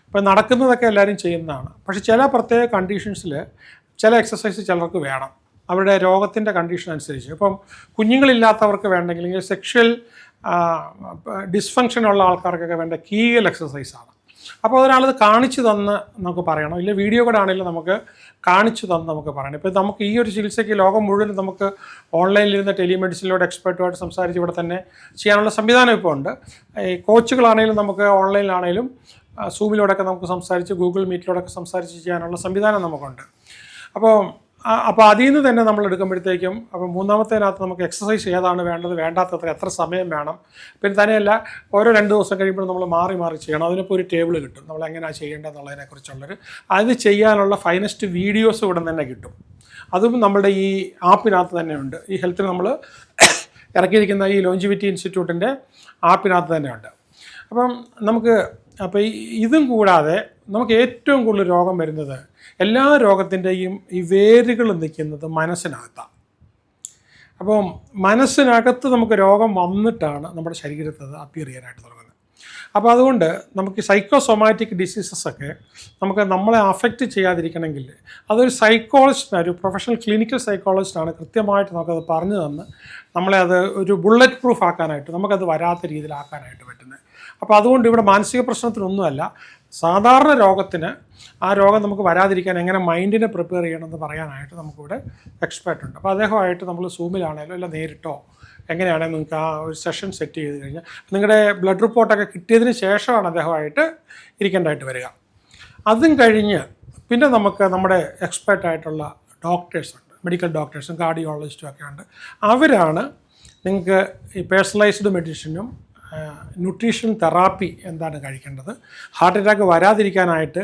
ഇപ്പം നടക്കുന്നതൊക്കെ എല്ലാവരും ചെയ്യുന്നതാണ്, പക്ഷേ ചില പ്രത്യേക കണ്ടീഷൻസിൽ ചില എക്സസൈസ് ചിലർക്ക് വേണം, അവരുടെ രോഗത്തിൻ്റെ കണ്ടീഷൻ അനുസരിച്ച്. ഇപ്പം കുഞ്ഞുങ്ങളില്ലാത്തവർക്ക് വേണ്ടെങ്കിൽ, സെക്ഷൽ ഡിസ്ഫങ്ഷനുള്ള ആൾക്കാർക്കൊക്കെ വേണ്ട കീഗൽ എക്സസൈസാണ്. അപ്പോൾ ഒരാളത് കാണിച്ചു തന്ന് നമുക്ക് പറയണം, ഇല്ല വീഡിയോ കൂടെ ആണെങ്കിലും നമുക്ക് കാണിച്ചു തന്ന് നമുക്ക് പറയണം. ഇപ്പോൾ നമുക്ക് ഈ ഒരു ചികിത്സയ്ക്ക് ലോകം മുഴുവൻ നമുക്ക് ഓൺലൈനിലിരുന്ന ടെലിമെഡിസിനിലൂടെ എക്സ്പെർട്ടുമായിട്ട് സംസാരിച്ച് ഇവിടെ തന്നെ ചെയ്യാനുള്ള സംവിധാനം ഇപ്പോൾ ഉണ്ട്. ഈ കോച്ചുകളാണെങ്കിലും നമുക്ക് ഓൺലൈനിലാണെങ്കിലും സൂമിലൂടെയൊക്കെ നമുക്ക് സംസാരിച്ച് ഗൂഗിൾ മീറ്റിലൂടെയൊക്കെ സംസാരിച്ച് ചെയ്യാനുള്ള സംവിധാനം നമുക്കുണ്ട്. അപ്പോൾ അതിൽ നിന്ന് തന്നെ നമ്മൾ എടുക്കുമ്പോഴത്തേക്കും അപ്പോൾ മൂന്നാമത്തേനകത്ത് നമുക്ക് എക്സസൈസ് ഏതാണ് വേണ്ടത്, വേണ്ടാത്തത്ര എത്ര സമയം വേണം, പിന്നെ തന്നെയല്ല ഓരോ 2 ദിവസം കഴിയുമ്പോൾ നമ്മൾ മാറി മാറി ചെയ്യണം. അതിനിപ്പോൾ ഒരു ടേബിൾ കിട്ടും, നമ്മൾ എങ്ങനെയാണ് ചെയ്യേണ്ടതെന്നുള്ളതിനെക്കുറിച്ചുള്ളൊരു അത് ചെയ്യാനുള്ള ഫൈനസ്റ്റ് വീഡിയോസ് ഇവിടെ തന്നെ കിട്ടും. അതും നമ്മുടെ ഈ ആപ്പിനകത്ത് തന്നെ ഉണ്ട്. ഈ ഹെൽത്തിൽ നമ്മൾ ഇറക്കിയിരിക്കുന്ന ഈ ലോഞ്ചിവിറ്റി ഇൻസ്റ്റിറ്റ്യൂട്ടിൻ്റെ ആപ്പിനകത്ത് തന്നെ ഉണ്ട്. അപ്പം നമുക്ക് ഇതും കൂടാതെ നമുക്ക് ഏറ്റവും കൂടുതൽ രോഗം വരുന്നത്, എല്ലാ രോഗത്തിൻ്റെയും ഈ വേരുകൾ നിൽക്കുന്നത് മനസ്സിനകത്താണ്. അപ്പം മനസ്സിനകത്ത് നമുക്ക് രോഗം വന്നിട്ടാണ് നമ്മുടെ ശരീരത്തിൽ അത് അപ്പിയർ ചെയ്യാനായിട്ട് തുടങ്ങുന്നത്. അപ്പോൾ അതുകൊണ്ട് നമുക്ക് സൈക്കോസൊമാറ്റിക് ഡിസീസസൊക്കെ നമുക്ക് നമ്മളെ അഫക്റ്റ് ചെയ്യാതിരിക്കണമെങ്കിൽ അതൊരു സൈക്കോളജിസ്റ്റിന്, ഒരു പ്രൊഫഷണൽ ക്ലിനിക്കൽ സൈക്കോളജിസ്റ്റാണ് കൃത്യമായിട്ട് നമുക്കത് പറഞ്ഞു തന്ന് നമ്മളെ അത് ഒരു ബുള്ളറ്റ് പ്രൂഫ് ആക്കാനായിട്ട്, നമുക്കത് വരാത്ത രീതിയിലാക്കാനായിട്ട് പറ്റുന്നത്. അപ്പോൾ അതുകൊണ്ട് ഇവിടെ മാനസിക പ്രശ്നത്തിനൊന്നുമല്ല, സാധാരണ രോഗത്തിന് ആ രോഗം നമുക്ക് വരാതിരിക്കാൻ എങ്ങനെ മൈൻഡിനെ പ്രിപ്പയർ ചെയ്യണമെന്ന് പറയാനായിട്ട് നമുക്കിവിടെ എക്സ്പെർട്ടുണ്ട്. അപ്പോൾ അദ്ദേഹമായിട്ട് നമ്മൾ സൂമിലാണെങ്കിലും അല്ല നേരിട്ടോ എങ്ങനെയാണെങ്കിൽ നിങ്ങൾക്ക് ആ ഒരു സെഷൻ സെറ്റ് ചെയ്ത് കഴിഞ്ഞാൽ നിങ്ങളുടെ ബ്ലഡ് റിപ്പോർട്ടൊക്കെ കിട്ടിയതിന് ശേഷമാണ് അദ്ദേഹമായിട്ട് ഇരിക്കേണ്ടതായിട്ട് വരിക. അതും കഴിഞ്ഞ് പിന്നെ നമുക്ക് നമ്മുടെ എക്സ്പെർട്ടായിട്ടുള്ള ഡോക്ടേഴ്സുണ്ട്, മെഡിക്കൽ ഡോക്ടേഴ്സും കാർഡിയോളജിസ്റ്റും ഒക്കെ ഉണ്ട്. അവരാണ് നിങ്ങൾക്ക് ഈ പേഴ്സണലൈസ്ഡ് മെഡിസിനും ന്യൂട്രീഷൻ തെറാപ്പി എന്താണ് കഴിക്കേണ്ടത്, ഹാർട്ട് അറ്റാക്ക് വരാതിരിക്കാനായിട്ട്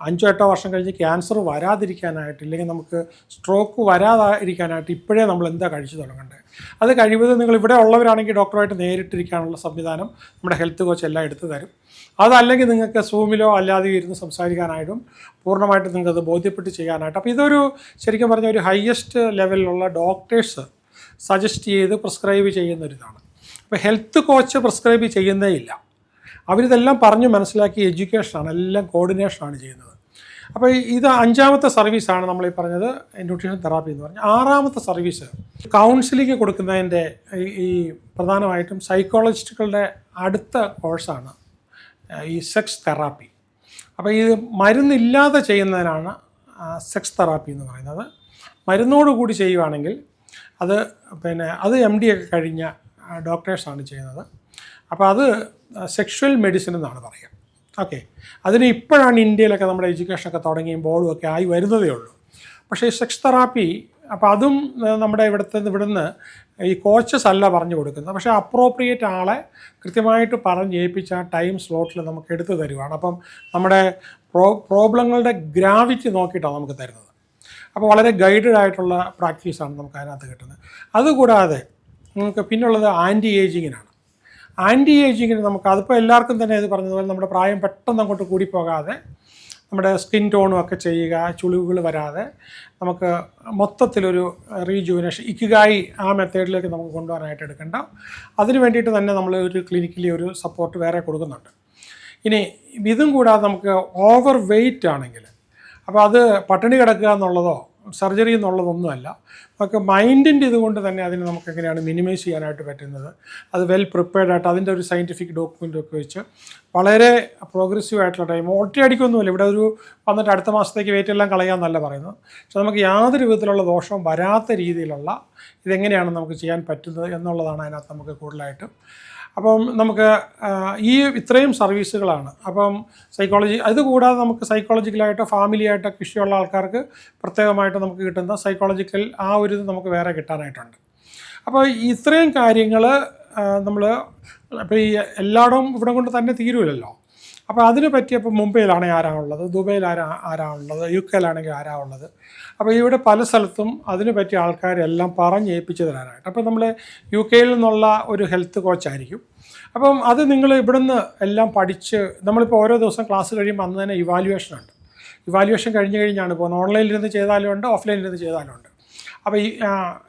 5-8 വർഷം കഴിഞ്ഞ് ക്യാൻസർ വരാതിരിക്കാനായിട്ട്, ഇല്ലെങ്കിൽ നമുക്ക് സ്ട്രോക്ക് വരാതിരിക്കാനായിട്ട് ഇപ്പോഴേ നമ്മൾ എന്താ കഴിച്ചു തുടങ്ങേണ്ടത്. അത് കഴിവതും നിങ്ങൾ ഇവിടെ ഉള്ളവരാണെങ്കിൽ ഡോക്ടറുമായിട്ട് നേരിട്ടിരിക്കാനുള്ള സംവിധാനം നമ്മുടെ ഹെൽത്ത് കോച്ച് എല്ലാം എടുത്തു തരും. അതല്ലെങ്കിൽ നിങ്ങൾക്ക് സൂമിലോ അല്ലാതെ ഇരുന്ന് സംസാരിക്കാനായിട്ടും പൂർണ്ണമായിട്ട് നിങ്ങൾക്കത് ബോധ്യപ്പെട്ട് ചെയ്യാനായിട്ട്. അപ്പോൾ ഇതൊരു ശരിക്കും പറഞ്ഞാൽ ഒരു ഹയസ്റ്റ് ലെവലിലുള്ള ഡോക്ടേഴ്സ് സജസ്റ്റ് ചെയ്ത് പ്രിസ്ക്രൈബ് ചെയ്യുന്നൊരിതാണ്. അപ്പോൾ ഹെൽത്ത് കോച്ച് പ്രിസ്ക്രൈബ് ചെയ്യുന്നേ ഇല്ല, അവരിതെല്ലാം പറഞ്ഞ് മനസ്സിലാക്കി എഡ്യൂക്കേഷനാണ്, എല്ലാം കോർഡിനേഷനാണ് ചെയ്യുന്നത്. അപ്പോൾ ഇത് 5ാമത്തെ സർവീസാണ് നമ്മൾ ഈ പറഞ്ഞത് ന്യൂട്രീഷൻ തെറാപ്പി എന്ന് പറഞ്ഞാൽ. 6ാമത്തെ സർവീസ് കൗൺസിലിംഗ് കൊടുക്കുന്നതിൻ്റെ ഈ പ്രധാനമായിട്ടും സൈക്കോളജിസ്റ്റുകളുടെ അടുത്ത കോഴ്സാണ് ഈ സെക്സ് തെറാപ്പി. അപ്പോൾ ഇത് മരുന്നില്ലാതെ ചെയ്യുന്നതിനാണ് സെക്സ് തെറാപ്പി എന്ന് പറയുന്നത്. മരുന്നോടുകൂടി ചെയ്യുകയാണെങ്കിൽ അത് MD ഒക്കെ കഴിഞ്ഞ ഡോക്ടേഴ്സാണ് ചെയ്യുന്നത്. അപ്പോൾ അത് സെക്ഷൽ മെഡിസിൻ എന്നാണ് പറയുക. ഓക്കെ, അതിന് ഇപ്പോഴാണ് ഇന്ത്യയിലൊക്കെ നമ്മുടെ എഡ്യൂക്കേഷനൊക്കെ തുടങ്ങിയും ബോർഡും ഒക്കെ ആയി വരുന്നതേ ഉള്ളൂ. പക്ഷേ ഈ സെക്സ് തെറാപ്പി അപ്പോൾ അതും നമ്മുടെ ഇവിടുന്ന് ഈ കോച്ചസ് അല്ല പറഞ്ഞു കൊടുക്കുന്നത്, പക്ഷേ അപ്രോപ്രിയേറ്റ് ആളെ കൃത്യമായിട്ട് പറഞ്ഞ് ഏൽപ്പിച്ച ആ ടൈം സ്ലോട്ടിൽ നമുക്ക് എടുത്തു തരുവാണ്. അപ്പം നമ്മുടെ പ്രോബ്ലങ്ങളുടെ ഗ്രാവിറ്റി നോക്കിയിട്ടാണ് നമുക്ക് തരുന്നത്. അപ്പോൾ വളരെ ഗൈഡഡ് ആയിട്ടുള്ള പ്രാക്ടീസാണ് നമുക്ക് അതിനകത്ത് കിട്ടുന്നത്. അതുകൂടാതെ നമുക്ക് പിന്നുള്ളത് ആൻറ്റി ഏജിങ്ങിനാണ്. ആൻറ്റി ഏജിങ്ങിന് നമുക്ക് അതിപ്പോൾ എല്ലാവർക്കും തന്നെ ഇത് പറഞ്ഞതുപോലെ നമ്മുടെ പ്രായം പെട്ടെന്ന് അങ്ങോട്ട് കൂടിപ്പോകാതെ നമ്മുടെ സ്കിൻ ടോണും ഒക്കെ ചെയ്യുക, ചുളിവുകൾ വരാതെ നമുക്ക് മൊത്തത്തിലൊരു റീജുവിനേഷൻ ഇക്കിഗായി ആ മെത്തേഡിലേക്ക് നമുക്ക് കൊണ്ടുപോകാനായിട്ട് എടുക്കേണ്ട. അതിന് വേണ്ടിയിട്ട് തന്നെ നമ്മൾ ഒരു ക്ലിനിക്കലി ഒരു സപ്പോർട്ട് വേറെ കൊടുക്കുന്നുണ്ട്. ഇനി ഇതും കൂടാതെ നമുക്ക് ഓവർ വെയ്റ്റ് ആണെങ്കിൽ, അപ്പോൾ അത് പട്ടിണി കിടക്കുക എന്നുള്ളതോ സർജറി എന്നുള്ളതൊന്നുമല്ല, നമുക്ക് മൈൻഡിൻ്റെ ഇതുകൊണ്ട് തന്നെ അതിന് നമുക്ക് എങ്ങനെയാണ് മിനിമൈസ് ചെയ്യാനായിട്ട് പറ്റുന്നത്, അത് വെൽ പ്രിപ്പയർഡായിട്ട് അതിൻ്റെ ഒരു സയൻറ്റിഫിക് ഡോക്യുമെൻ്റൊക്കെ വെച്ച് വളരെ പ്രോഗ്രസീവ് ആയിട്ടുള്ള ടൈം ഒറ്റയടിക്കൊന്നുമില്ല. ഇവിടെ ഒരു വന്നിട്ട് അടുത്ത മാസത്തേക്ക് വെയിറ്റ് എല്ലാം കളയാമെന്നല്ല പറയുന്നത്, പക്ഷെ നമുക്ക് യാതൊരു വിധത്തിലുള്ള ദോഷവും വരാത്ത രീതിയിലുള്ള ഇതെങ്ങനെയാണ് നമുക്ക് ചെയ്യാൻ പറ്റുന്നത് എന്നുള്ളതാണ് അതിനകത്ത് നമുക്ക് കൂടുതലായിട്ടും. അപ്പം നമുക്ക് ഈ ഇത്രയും സർവീസുകളാണ്. അപ്പം സൈക്കോളജി അതുകൂടാതെ നമുക്ക് സൈക്കോളജിക്കലായിട്ടോ ഫാമിലിയായിട്ടൊക്കെ ഇഷ്യൂള്ള ആൾക്കാർക്ക് പ്രത്യേകമായിട്ട് നമുക്ക് കിട്ടുന്ന സൈക്കോളജിക്കൽ ആ ഒരു ഇത് നമുക്ക് വേറെ കിട്ടാനായിട്ടുണ്ട്. അപ്പോൾ ഇത്രയും കാര്യങ്ങൾ നമ്മൾ ഇപ്പോൾ ഈ എല്ലായിടവും ഇവിടെ കൊണ്ട് തന്നെ തീരുമില്ലല്ലോ. അപ്പോൾ അതിനെ പറ്റിയപ്പോൾ മുംബൈയിലാണെങ്കിൽ ആരാണുള്ളത്, ദുബൈയിൽ ആരാണുള്ളത്, UK ആരാണുള്ളത്. അപ്പോൾ ഇവിടെ പല സ്ഥലത്തും അതിനെ പറ്റിയ ആൾക്കാരെല്ലാം പറഞ്ഞ് ഏൽപ്പിച്ച് തരാനായിട്ട്. അപ്പോൾ നമ്മൾ UK നിന്നുള്ള ഒരു ഹെൽത്ത് കോച്ചായിരിക്കും. അപ്പം അത് നിങ്ങൾ ഇവിടുന്ന് എല്ലാം പഠിച്ച് നമ്മളിപ്പോൾ ഓരോ ദിവസം ക്ലാസ് കഴിയുമ്പോൾ അന്ന് തന്നെ ഇവാലുവേഷനുണ്ട്. ഇവാലുവേഷൻ കഴിഞ്ഞാണ് പോകുന്നത്. ഓൺലൈനിലിരുന്ന് ചെയ്താലും ഉണ്ട്, ഓഫ്ലൈനിലിരുന്ന് ചെയ്താലും ഉണ്ട്. അപ്പോൾ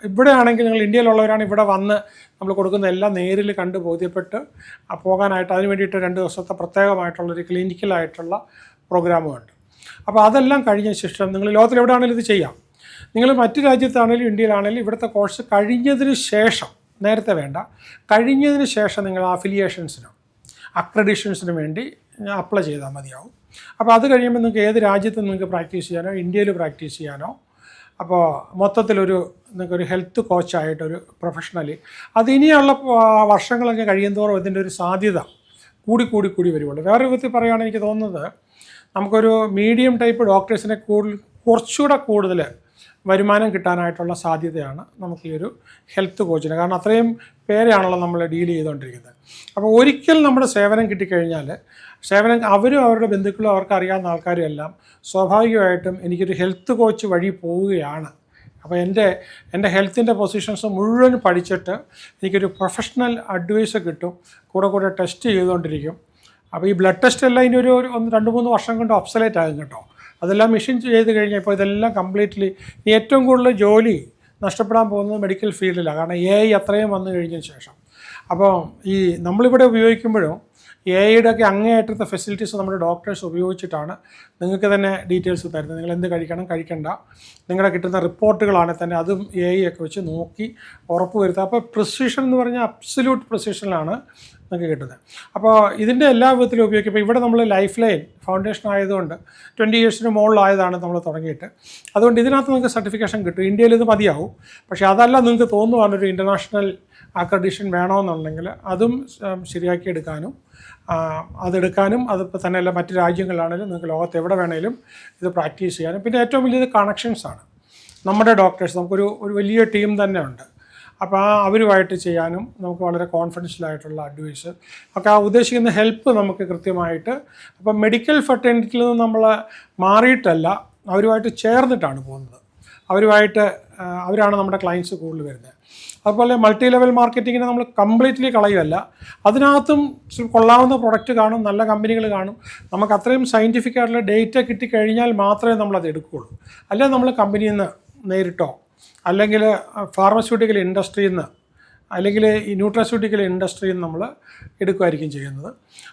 ഇവിടെ ആണെങ്കിൽ നിങ്ങൾ ഇന്ത്യയിലുള്ളവരാണ് ഇവിടെ വന്ന് നമ്മൾ കൊടുക്കുന്ന എല്ലാം നേരിൽ കണ്ട് ബോധ്യപ്പെട്ട് പോകാനായിട്ട് അതിന് വേണ്ടിയിട്ട് 2 ദിവസത്തെ പ്രത്യേകമായിട്ടുള്ളൊരു ക്ലിനിക്കലായിട്ടുള്ള പ്രോഗ്രാമുമുണ്ട്. അപ്പോൾ അതെല്ലാം കഴിഞ്ഞ ശേഷം നിങ്ങൾ ലോകത്തിലെവിടെയാണെങ്കിലും ഇത് ചെയ്യാം. നിങ്ങൾ മറ്റു രാജ്യത്താണെങ്കിലും ഇന്ത്യയിലാണെങ്കിലും ഇവിടുത്തെ കോഴ്സ് കഴിഞ്ഞതിന് ശേഷം നേരത്തെ വേണ്ട. കഴിഞ്ഞതിന് ശേഷം നിങ്ങൾ അഫിലിയേഷൻസിനും അക്രഡിഷൻസിനും വേണ്ടി അപ്ലൈ ചെയ്താൽ മതിയാവും. അപ്പോൾ അത് കഴിയുമ്പോൾ നിങ്ങൾക്ക് ഏത് രാജ്യത്ത് നിങ്ങൾക്ക് പ്രാക്ടീസ് ചെയ്യാനോ ഇന്ത്യയിൽ പ്രാക്ടീസ് ചെയ്യാനോ, അപ്പോൾ മൊത്തത്തിലൊരു നിങ്ങൾക്കൊരു ഹെൽത്ത് കോച്ചായിട്ടൊരു പ്രൊഫഷണലി അതിനിയുള്ള വർഷങ്ങളൊക്കെ കഴിയുന്തോറും ഇതിൻ്റെ ഒരു സാധ്യത കൂടി വരുള്ളൂ. വേറെ വിധത്തിൽ പറയുകയാണെങ്കിൽ എനിക്ക് തോന്നുന്നത് നമുക്കൊരു മീഡിയം ടൈപ്പ് ഡോക്ടേഴ്സിനെ കുറച്ചുകൂടെ കൂടുതൽ വരുമാനം കിട്ടാനായിട്ടുള്ള സാധ്യതയാണ് നമുക്ക് ഈ ഒരു ഹെൽത്ത് കോച്ചിന്. കാരണം അത്രയും പേരെയാണല്ലോ നമ്മൾ ഡീൽ ചെയ്തുകൊണ്ടിരിക്കുന്നത്. അപ്പോൾ ഒരിക്കൽ നമ്മുടെ സേവനം കിട്ടിക്കഴിഞ്ഞാൽ അവരും അവരുടെ ബന്ധുക്കളും അവർക്ക് അറിയാവുന്ന ആൾക്കാരും എല്ലാം സ്വാഭാവികമായിട്ടും എനിക്കൊരു ഹെൽത്ത് കോച്ച് വഴി പോവുകയാണ്. അപ്പോൾ എൻ്റെ ഹെൽത്തിൻ്റെ പൊസിഷൻസ് മുഴുവൻ പഠിച്ചിട്ട് എനിക്കൊരു പ്രൊഫഷണൽ അഡ്വൈസ് കിട്ടും. കൂടെ ടെസ്റ്റ് ചെയ്തുകൊണ്ടിരിക്കും. അപ്പോൾ ഈ ബ്ലഡ് ടെസ്റ്റ് എല്ലാം ഇനി ഒരു 2-3 വർഷം കൊണ്ട് ഒബ്സലേറ്റ് ആകും കേട്ടോ. അതെല്ലാം മെഷീൻ ചെയ്ത് കഴിഞ്ഞാൽ ഇപ്പോൾ ഇതെല്ലാം കംപ്ലീറ്റ്ലി ഏറ്റവും കൂടുതൽ ജോലി നഷ്ടപ്പെടാൻ പോകുന്നത് മെഡിക്കൽ ഫീൽഡിലാണ്. കാരണം AI അത്രയും വന്നു കഴിഞ്ഞതിന് ശേഷം. അപ്പോൾ ഈ നമ്മളിവിടെ ഉപയോഗിക്കുമ്പോഴും AIയുടെ ഒക്കെ അങ്ങേയറ്റത്തെ ഫെസിലിറ്റീസ് നമ്മുടെ ഡോക്ടേഴ്സ് ഉപയോഗിച്ചിട്ടാണ് നിങ്ങൾക്ക് തന്നെ ഡീറ്റെയിൽസ് തരുന്നത്. നിങ്ങൾ എന്ത് കഴിക്കണ്ട, നിങ്ങളുടെ കിട്ടുന്ന റിപ്പോർട്ടുകളാണെങ്കിൽ തന്നെ അതും AI ഒക്കെ വെച്ച് നോക്കി ഉറപ്പ് വരുത്തുക. അപ്പോൾ പ്രിസിഷൻ എന്ന് പറഞ്ഞാൽ അബ്സല്യൂട്ട് പ്രിസിഷനിലാണ് നിങ്ങൾക്ക് കിട്ടുന്നത്. അപ്പോൾ ഇതിൻ്റെ എല്ലാ വിധത്തിലും ഉപയോഗിക്കും. ഇപ്പോൾ ഇവിടെ നമ്മൾ ലൈഫ് ലൈൻ ഫൗണ്ടേഷൻ ആയതുകൊണ്ട് 20 ഇയേഴ്സിന് മുകളിലായതാണ് നമ്മൾ തുടങ്ങിയിട്ട്. അതുകൊണ്ട് ഇതിനകത്ത് നിങ്ങൾക്ക് സർട്ടിഫിക്കേഷൻ കിട്ടും. ഇന്ത്യയിൽ ഇത് മതിയാവും. പക്ഷേ അതല്ല നിങ്ങൾക്ക് തോന്നുവാണ് ഒരു ഇൻ്റർനാഷണൽ അക്രഡിഷൻ വേണമെന്നുണ്ടെങ്കിൽ അതും ശരിയാക്കി എടുക്കാനും അതെടുക്കാനും അതിപ്പോൾ തന്നെയല്ല മറ്റ് രാജ്യങ്ങളിലാണെങ്കിലും നിങ്ങൾക്ക് ലോകത്ത് എവിടെ വേണേലും ഇത് പ്രാക്ടീസ് ചെയ്യാനും. പിന്നെ ഏറ്റവും വലിയത് കണക്ഷൻസാണ്. നമ്മുടെ ഡോക്ടേഴ്സ് നമുക്കൊരു വലിയ ടീം തന്നെ ഉണ്ട്. അപ്പോൾ അവരുമായിട്ട് ചെയ്യാനും നമുക്ക് വളരെ കോൺഫിഡൻഷ്യലായിട്ടുള്ള അഡ്വൈസ് ഒക്കെ ഉദ്ദേശിക്കുന്ന ഹെൽപ്പ് നമുക്ക് കൃത്യമായിട്ട്. അപ്പം മെഡിക്കൽ ഫെർട്ടേണിറ്റിയിൽ നിന്ന് നമ്മൾ മാറിയിട്ടല്ല, അവരുമായിട്ട് ചേർന്നിട്ടാണ് പോകുന്നത്. അവരാണ് നമ്മുടെ ക്ലയൻസ് കൂടുതൽ വരുന്നത്. അതുപോലെ മൾട്ടി ലെവൽ മാർക്കറ്റിങ്ങിനെ നമ്മൾ കംപ്ലീറ്റ്ലി കളയുമല്ല. അതിനകത്തും കൊള്ളാവുന്ന പ്രൊഡക്റ്റ് കാണും, നല്ല കമ്പനികൾ കാണും. നമുക്ക് അത്രയും സയൻറ്റിഫിക് ആയിട്ടുള്ള ഡേറ്റ കിട്ടിക്കഴിഞ്ഞാൽ മാത്രമേ നമ്മളത് എടുക്കുകയുള്ളൂ. അല്ലെങ്കിൽ നമ്മൾ കമ്പനിയിൽ നിന്ന് നേരിട്ടോ അല്ലെങ്കിൽ ഫാർമസ്യൂട്ടിക്കൽ ഇൻഡസ്ട്രിയിൽ നിന്ന് അല്ലെങ്കിൽ ഈ ന്യൂട്രാസ്യൂട്ടിക്കൽ ഇൻഡസ്ട്രിയിൽ നിന്ന് നമ്മൾ എടുക്കുമായിരിക്കും ചെയ്യുന്നത്.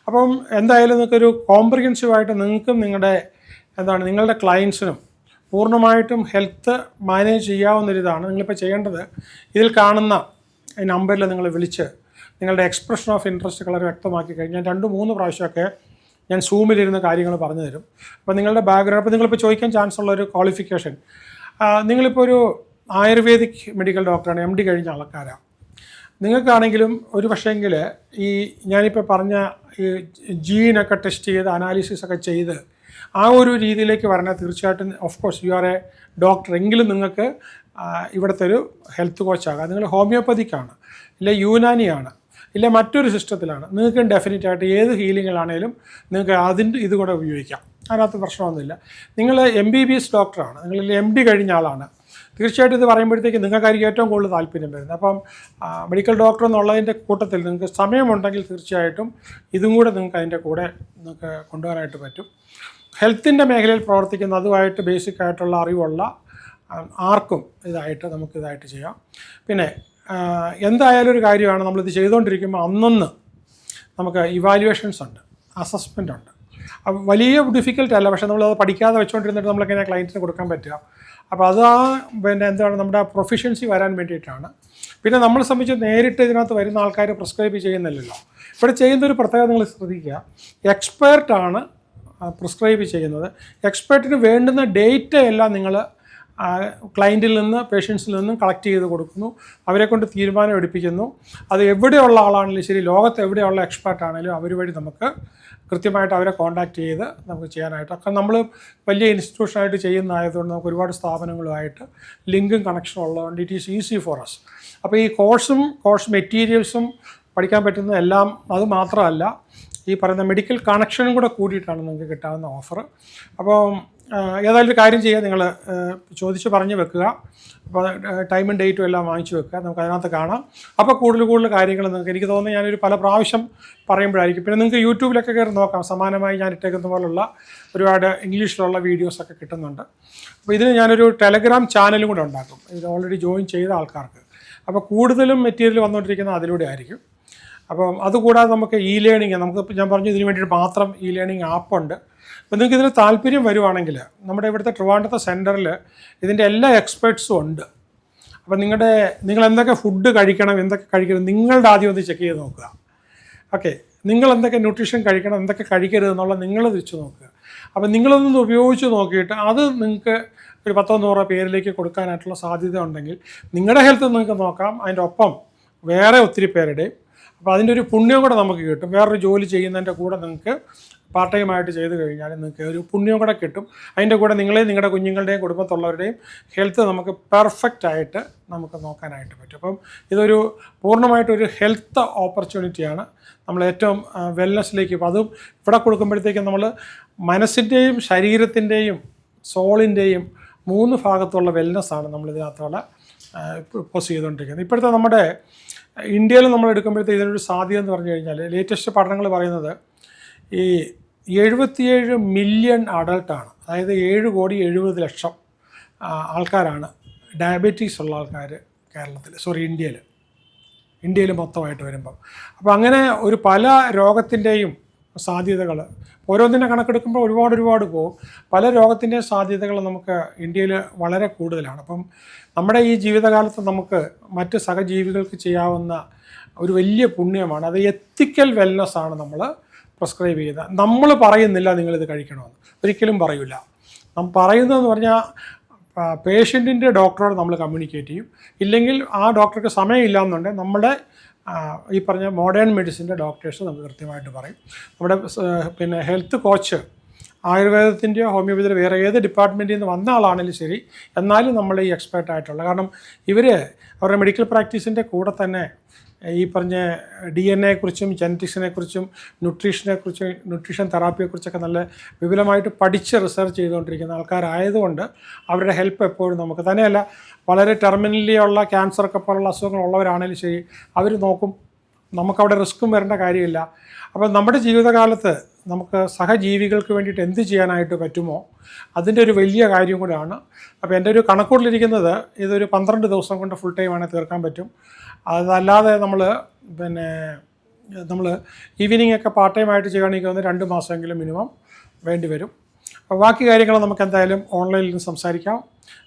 അപ്പം എന്തായാലും നിങ്ങൾക്കൊരു കോംപ്രിഹെൻസീവായിട്ട് നിങ്ങൾക്കും നിങ്ങളുടെ ക്ലയൻസിനും പൂർണ്ണമായിട്ടും ഹെൽത്ത് മാനേജ് ചെയ്യാവുന്നൊരിതാണ്. നിങ്ങളിപ്പോൾ ചെയ്യേണ്ടത് ഇതിൽ കാണുന്ന ഈ നമ്പറിൽ നിങ്ങൾ വിളിച്ച് നിങ്ങളുടെ എക്സ്പ്രഷൻ ഓഫ് ഇൻട്രസ്റ്റ് വളരെ വ്യക്തമാക്കി കഴിഞ്ഞാൽ 2-3 പ്രാവശ്യമൊക്കെ ഞാൻ സൂമിലിരുന്ന കാര്യങ്ങൾ പറഞ്ഞു തരും. അപ്പോൾ നിങ്ങളുടെ ബാക്ക്ഗ്രൗണ്ട്, അപ്പോൾ നിങ്ങളിപ്പോൾ ചോദിക്കാൻ ചാൻസ് ഉള്ളൊരു ക്വാളിഫിക്കേഷൻ, നിങ്ങളിപ്പോൾ ഒരു ആയുർവേദിക് മെഡിക്കൽ ഡോക്ടറാണ്, MD കഴിഞ്ഞ ആൾക്കാരാണ്. നിങ്ങൾക്കാണെങ്കിലും ഒരു പക്ഷേങ്കിൽ ഈ ഞാനിപ്പോൾ പറഞ്ഞ ഈ ജീനൊക്കെ ടെസ്റ്റ് ചെയ്ത് അനാലിസിസൊക്കെ ചെയ്ത് ആ ഒരു രീതിയിലേക്ക് വരണേ തീർച്ചയായിട്ടും of course you are A doctor. എങ്കിലും നിങ്ങൾക്ക് ഇവിടുത്തെ ഒരു ഹെൽത്ത് കോച്ചാകാം. നിങ്ങൾ ഹോമിയോപ്പതിക്കാണ്, ഇല്ല യുനാനിയാണ്, ഇല്ല മറ്റൊരു സിസ്റ്റത്തിലാണ്, നിങ്ങൾക്ക് ഡെഫിനറ്റായിട്ട് ഏത് ഹീലിങ്ങിലാണേലും നിങ്ങൾക്ക് ഇത് കൂടെ ഉപയോഗിക്കാം. അതിനകത്ത് പ്രശ്നമൊന്നുമില്ല. നിങ്ങൾ MBBS ഡോക്ടറാണ്, നിങ്ങൾ MD കഴിഞ്ഞ ആളാണ്, തീർച്ചയായിട്ടും ഇത് പറയുമ്പോഴത്തേക്ക് നിങ്ങൾക്കായിരിക്കും ഏറ്റവും കൂടുതൽ താല്പര്യം വരുന്നത്. അപ്പം മെഡിക്കൽ ഡോക്ടർ എന്നുള്ളതിൻ്റെ കൂട്ടത്തിൽ നിങ്ങൾക്ക് സമയമുണ്ടെങ്കിൽ തീർച്ചയായിട്ടും ഇതും കൂടെ നിങ്ങൾക്ക് അതിൻ്റെ കൂടെ നിങ്ങൾക്ക് കൊണ്ടുപോകാനായിട്ട് പറ്റും. ഹെൽത്തിൻ്റെ മേഖലയിൽ പ്രവർത്തിക്കുന്ന അതുമായിട്ട് ബേസിക് ആയിട്ടുള്ള അറിവുള്ള ആർക്കും നമുക്കിതായിട്ട് ചെയ്യാം. പിന്നെ എന്തായാലും ഒരു കാര്യമാണ്, നമ്മളിത് ചെയ്തുകൊണ്ടിരിക്കുമ്പോൾ അന്നൊന്ന് നമുക്ക് ഇവാലുവേഷൻസ് ഉണ്ട്, അസസ്മെൻ്റ് ഉണ്ട്. വലിയ ഡിഫിക്കൽട്ട് അല്ല, പക്ഷേ നമ്മളത് പഠിക്കാതെ വെച്ചുകൊണ്ടിരുന്നിട്ട് നമ്മളെങ്ങനെ ക്ലയൻറ്റിന് കൊടുക്കാൻ പറ്റുക. അപ്പോൾ അത് നമ്മുടെ പ്രൊഫിഷ്യൻസി വരാൻ വേണ്ടിയിട്ടാണ്. പിന്നെ നമ്മളെ സംബന്ധിച്ച് നേരിട്ട് ഇതിനകത്ത് വരുന്ന ആൾക്കാർ പ്രിസ്ക്രൈബ് ചെയ്യുന്നില്ലല്ലോ. ഇവിടെ ചെയ്യുന്നൊരു പ്രത്യേകത നിങ്ങൾ ശ്രദ്ധിക്കുക, എക്സ്പേർട്ടാണ് പ്രിസ്ക്രൈബ് ചെയ്യുന്നത്. എക്സ്പേർട്ടിന് വേണ്ടുന്ന ഡേറ്റ എല്ലാം നിങ്ങൾ ക്ലയൻറ്റിൽ നിന്ന് പേഷ്യൻസിൽ നിന്നും കളക്ട് ചെയ്ത് കൊടുക്കുന്നു, അവരെ കൊണ്ട് തീരുമാനം എടുപ്പിക്കുന്നു. അത് എവിടെയുള്ള ആളാണെങ്കിലും ശരി, ലോകത്ത് എവിടെയുള്ള എക്സ്പേർട്ടാണെങ്കിലും അവർ വഴി നമുക്ക് കൃത്യമായിട്ട് അവരെ കോൺടാക്റ്റ് ചെയ്ത് നമുക്ക് ചെയ്യാനായിട്ട്. ഒക്കെ നമ്മൾ വലിയ ഇൻസ്റ്റിറ്റ്യൂഷനായിട്ട് ചെയ്യുന്നതായതുകൊണ്ട് നമുക്ക് ഒരുപാട് സ്ഥാപനങ്ങളുമായിട്ട് ലിങ്കും കണക്ഷനും ഉള്ളതുകൊണ്ട് it is easy for us. അപ്പോൾ ഈ കോഴ്സ് മെറ്റീരിയൽസും പഠിക്കാൻ പറ്റുന്ന എല്ലാം അത് മാത്രമല്ല, ഈ പറയുന്ന മെഡിക്കൽ കണക്ഷനും കൂടെ കൂടിയിട്ടാണ് നിങ്ങൾക്ക് കിട്ടാവുന്ന ഓഫർ. അപ്പോൾ ഏതായാലും ഒരു കാര്യം ചെയ്യുക, നിങ്ങൾ ചോദിച്ച് പറഞ്ഞു വെക്കുക. അപ്പോൾ ടൈമും ഡേറ്റും എല്ലാം വാങ്ങിച്ചു വെക്കുക, നമുക്ക് അതിനകത്ത് കാണാം. അപ്പോൾ കൂടുതൽ കാര്യങ്ങൾ നിങ്ങൾക്ക്, എനിക്ക് തോന്നുന്നു ഞാനൊരു പല പ്രാവശ്യം പറയുമ്പോഴായിരിക്കും. പിന്നെ നിങ്ങൾക്ക് യൂട്യൂബിലൊക്കെ കയറി നോക്കാം, സമാനമായി ഞാൻ ഇട്ടേക്കുന്ന പോലുള്ള ഒരുപാട് ഇംഗ്ലീഷിലുള്ള വീഡിയോസൊക്കെ കിട്ടുന്നുണ്ട്. അപ്പോൾ ഇതിന് ഞാനൊരു ടെലഗ്രാം ചാനലും കൂടെ ഉണ്ടാക്കും, ഇത് ഓൾറെഡി ജോയിൻ ചെയ്ത ആൾക്കാർക്ക്. അപ്പോൾ കൂടുതലും മെറ്റീരിയൽ വന്നുകൊണ്ടിരിക്കുന്നത് അതിലൂടെ ആയിരിക്കും. അപ്പം അതുകൂടാതെ നമുക്ക് ലേണിംഗ്, നമുക്ക് ഞാൻ പറഞ്ഞു ഇതിന് വേണ്ടിയിട്ട് മാത്രം ലേണിംഗ് ആപ്പുണ്ട്. അപ്പോൾ നിങ്ങൾക്ക് ഇതിൽ താല്പര്യം വരുവാണെങ്കിൽ നമ്മുടെ ഇവിടുത്തെ ട്രിവാൻഡ്രത്തെ സെൻറ്ററിൽ ഇതിൻ്റെ എല്ലാ എക്സ്പേർട്സും ഉണ്ട്. അപ്പോൾ നിങ്ങൾ എന്തൊക്കെ ഫുഡ് കഴിക്കണം, എന്തൊക്കെ കഴിക്കണം, നിങ്ങളുടെ ആദ്യം ഒന്ന് ചെക്ക് ചെയ്ത് നോക്കുക. ഓക്കെ, നിങ്ങൾ എന്തൊക്കെ ന്യൂട്രീഷൻ കഴിക്കണം, എന്തൊക്കെ കഴിക്കരുത് എന്നുള്ള നിങ്ങൾ തിരിച്ച് നോക്കുക. അപ്പോൾ നിങ്ങളൊന്ന് ഉപയോഗിച്ച് നോക്കിയിട്ട് അത് നിങ്ങൾക്ക് ഒരു 10-100 പേരിലേക്ക് കൊടുക്കാനായിട്ടുള്ള സാധ്യത ഉണ്ടെങ്കിൽ നിങ്ങളുടെ ഹെൽത്ത് നിങ്ങൾക്ക് നോക്കാം, അതിൻ്റെ ഒപ്പം വേറെ ഒത്തിരി പേരുടെയും. അപ്പോൾ അതിൻ്റെ ഒരു പുണ്യം കൂടെ നമുക്ക് കിട്ടും. വേറൊരു ജോലി ചെയ്യുന്നതിൻ്റെ കൂടെ നിങ്ങൾക്ക് പാർട്ട് ടൈമായിട്ട് ചെയ്ത് കഴിഞ്ഞാൽ നിങ്ങൾക്ക് ഒരു പുണ്യം കൂടെ കിട്ടും. അതിൻ്റെ കൂടെ നിങ്ങളെയും നിങ്ങളുടെ കുഞ്ഞുങ്ങളുടെയും കുടുംബത്തുള്ളവരുടെയും ഹെൽത്ത് നമുക്ക് പെർഫെക്റ്റ് ആയിട്ട് നമുക്ക് നോക്കാനായിട്ട് പറ്റും. അപ്പം ഇതൊരു പൂർണ്ണമായിട്ടൊരു ഹെൽത്ത് ഓപ്പർച്യൂണിറ്റിയാണ്. നമ്മൾ ഏറ്റവും വെൽനെസ്സിലേക്ക് ഇപ്പോൾ അതും ഇവിടെ കൊടുക്കുമ്പോഴത്തേക്കും നമ്മൾ മനസ്സിൻ്റെയും ശരീരത്തിൻ്റെയും സോളിൻ്റെയും 3 ഭാഗത്തുള്ള വെൽനെസ്സാണ് നമ്മളിതിനകത്തുള്ള പോസ് ചെയ്തുകൊണ്ടിരിക്കുന്നത്. ഇപ്പോഴത്തെ നമ്മുടെ ഇന്ത്യയിൽ നമ്മൾ എടുക്കുമ്പോഴത്തേക്ക് ഇതിനൊരു സാധ്യത എന്ന് പറഞ്ഞു കഴിഞ്ഞാൽ ലേറ്റസ്റ്റ് പഠനങ്ങൾ പറയുന്നത് ഈ 77 മില്യൺ അഡൾട്ടാണ്, അതായത് 7,70,00,000 ആൾക്കാരാണ് ഡയബറ്റീസ് ഉള്ള ആൾക്കാർ ഇന്ത്യയിൽ മൊത്തമായിട്ട് വരുമ്പം. അപ്പോൾ അങ്ങനെ ഒരു പല രോഗത്തിൻ്റെയും സാധ്യതകൾ ഓരോന്നിനെ കണക്കെടുക്കുമ്പോൾ ഒരുപാട് പോകും. പല രോഗത്തിൻ്റെയും സാധ്യതകൾ നമുക്ക് ഇന്ത്യയിൽ വളരെ കൂടുതലാണ്. അപ്പം നമ്മുടെ ഈ ജീവിതകാലത്ത് നമുക്ക് മറ്റ് സഹജീവികൾക്ക് ചെയ്യാവുന്ന ഒരു വലിയ പുണ്യമാണ്. അത് എത്തിക്കൽ വെൽനെസ്സാണ് നമ്മൾ പ്രിസ്ക്രൈബ് ചെയ്യുന്നത്. നമ്മൾ പറയുന്നില്ല നിങ്ങളിത് കഴിക്കണമെന്ന്, ഒരിക്കലും പറയില്ല. പറയുന്നതെന്ന് പറഞ്ഞാൽ പേഷ്യൻറ്റിൻ്റെ ഡോക്ടറോട് നമ്മൾ കമ്മ്യൂണിക്കേറ്റ് ചെയ്യും. ഇല്ലെങ്കിൽ ആ ഡോക്ടർക്ക് സമയമില്ല എന്നുണ്ടെങ്കിൽ നമ്മുടെ ഈ പറഞ്ഞ മോഡേൺ മെഡിസിൻ്റെ ഡോക്ടേഴ്സ് നമുക്ക് കൃത്യമായിട്ട് പറയും. നമ്മുടെ ഹെൽത്ത് കോച്ച് ആയുർവേദത്തിൻ്റെയോ ഹോമിയോപ്പതിയോ വേറെ ഏത് ഡിപ്പാർട്ട്മെൻറ്റിൽ നിന്ന് വന്ന ആളാണെങ്കിലും ശരി, എന്നാലും നമ്മൾ ഈ എക്സ്പേർട്ടായിട്ടുള്ള, കാരണം ഇവർ അവരുടെ മെഡിക്കൽ പ്രാക്ടീസിൻ്റെ കൂടെ തന്നെ ഈ പറഞ്ഞ DNA കുറിച്ചും ജെനറ്റിക്സിനെക്കുറിച്ചും ന്യൂട്രീഷൻ തെറാപ്പിയെക്കുറിച്ചൊക്കെ നല്ല വിപുലമായിട്ട് പഠിച്ച് റിസർച്ച് ചെയ്തുകൊണ്ടിരിക്കുന്ന ആൾക്കാരായതുകൊണ്ട് അവരുടെ ഹെൽപ്പ് എപ്പോഴും നമുക്ക് തന്നെയല്ല, വളരെ ടെർമിനലി ഉള്ള ക്യാൻസറൊക്കെ പോലുള്ള അസുഖങ്ങളുള്ളവരാണെങ്കിലും ശരി അവർ നോക്കും. നമുക്കവിടെ റിസ്ക്കും വരേണ്ട കാര്യമില്ല. അപ്പോൾ നമ്മുടെ ജീവിതകാലത്ത് നമുക്ക് സഹജീവികൾക്ക് വേണ്ടിയിട്ട് എന്ത് ചെയ്യാനായിട്ട് പറ്റുമോ അതിൻ്റെ ഒരു വലിയ കാര്യം കൂടെയാണ്. അപ്പോൾ എൻ്റെ ഒരു കണക്കൂട്ടിലിരിക്കുന്നത് ഇതൊരു 12 ദിവസം കൊണ്ട് ഫുൾ ടൈം ആണെങ്കിൽ തീർക്കാൻ പറ്റും. അതല്ലാതെ നമ്മൾ ഈവനിങ് ഒക്കെ പാർട്ട് ടൈം ആയിട്ട് ചെയ്യുകയാണെങ്കിൽ 2 മാസമെങ്കിലും മിനിമം വേണ്ടി വരും. അപ്പോൾ ബാക്കി കാര്യങ്ങൾ നമുക്ക് എന്തായാലും ഓൺലൈനിൽ നിന്ന് സംസാരിക്കാം.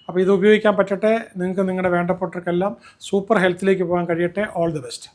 അപ്പോൾ ഇത് ഉപയോഗിക്കാൻ പറ്റട്ടെ, നിങ്ങൾക്ക് നിങ്ങളുടെ വേണ്ടപ്പെട്ടവർക്കെല്ലാം സൂപ്പർ ഹെൽത്തിലേക്ക് പോകാൻ കഴിയട്ടെ. All the best.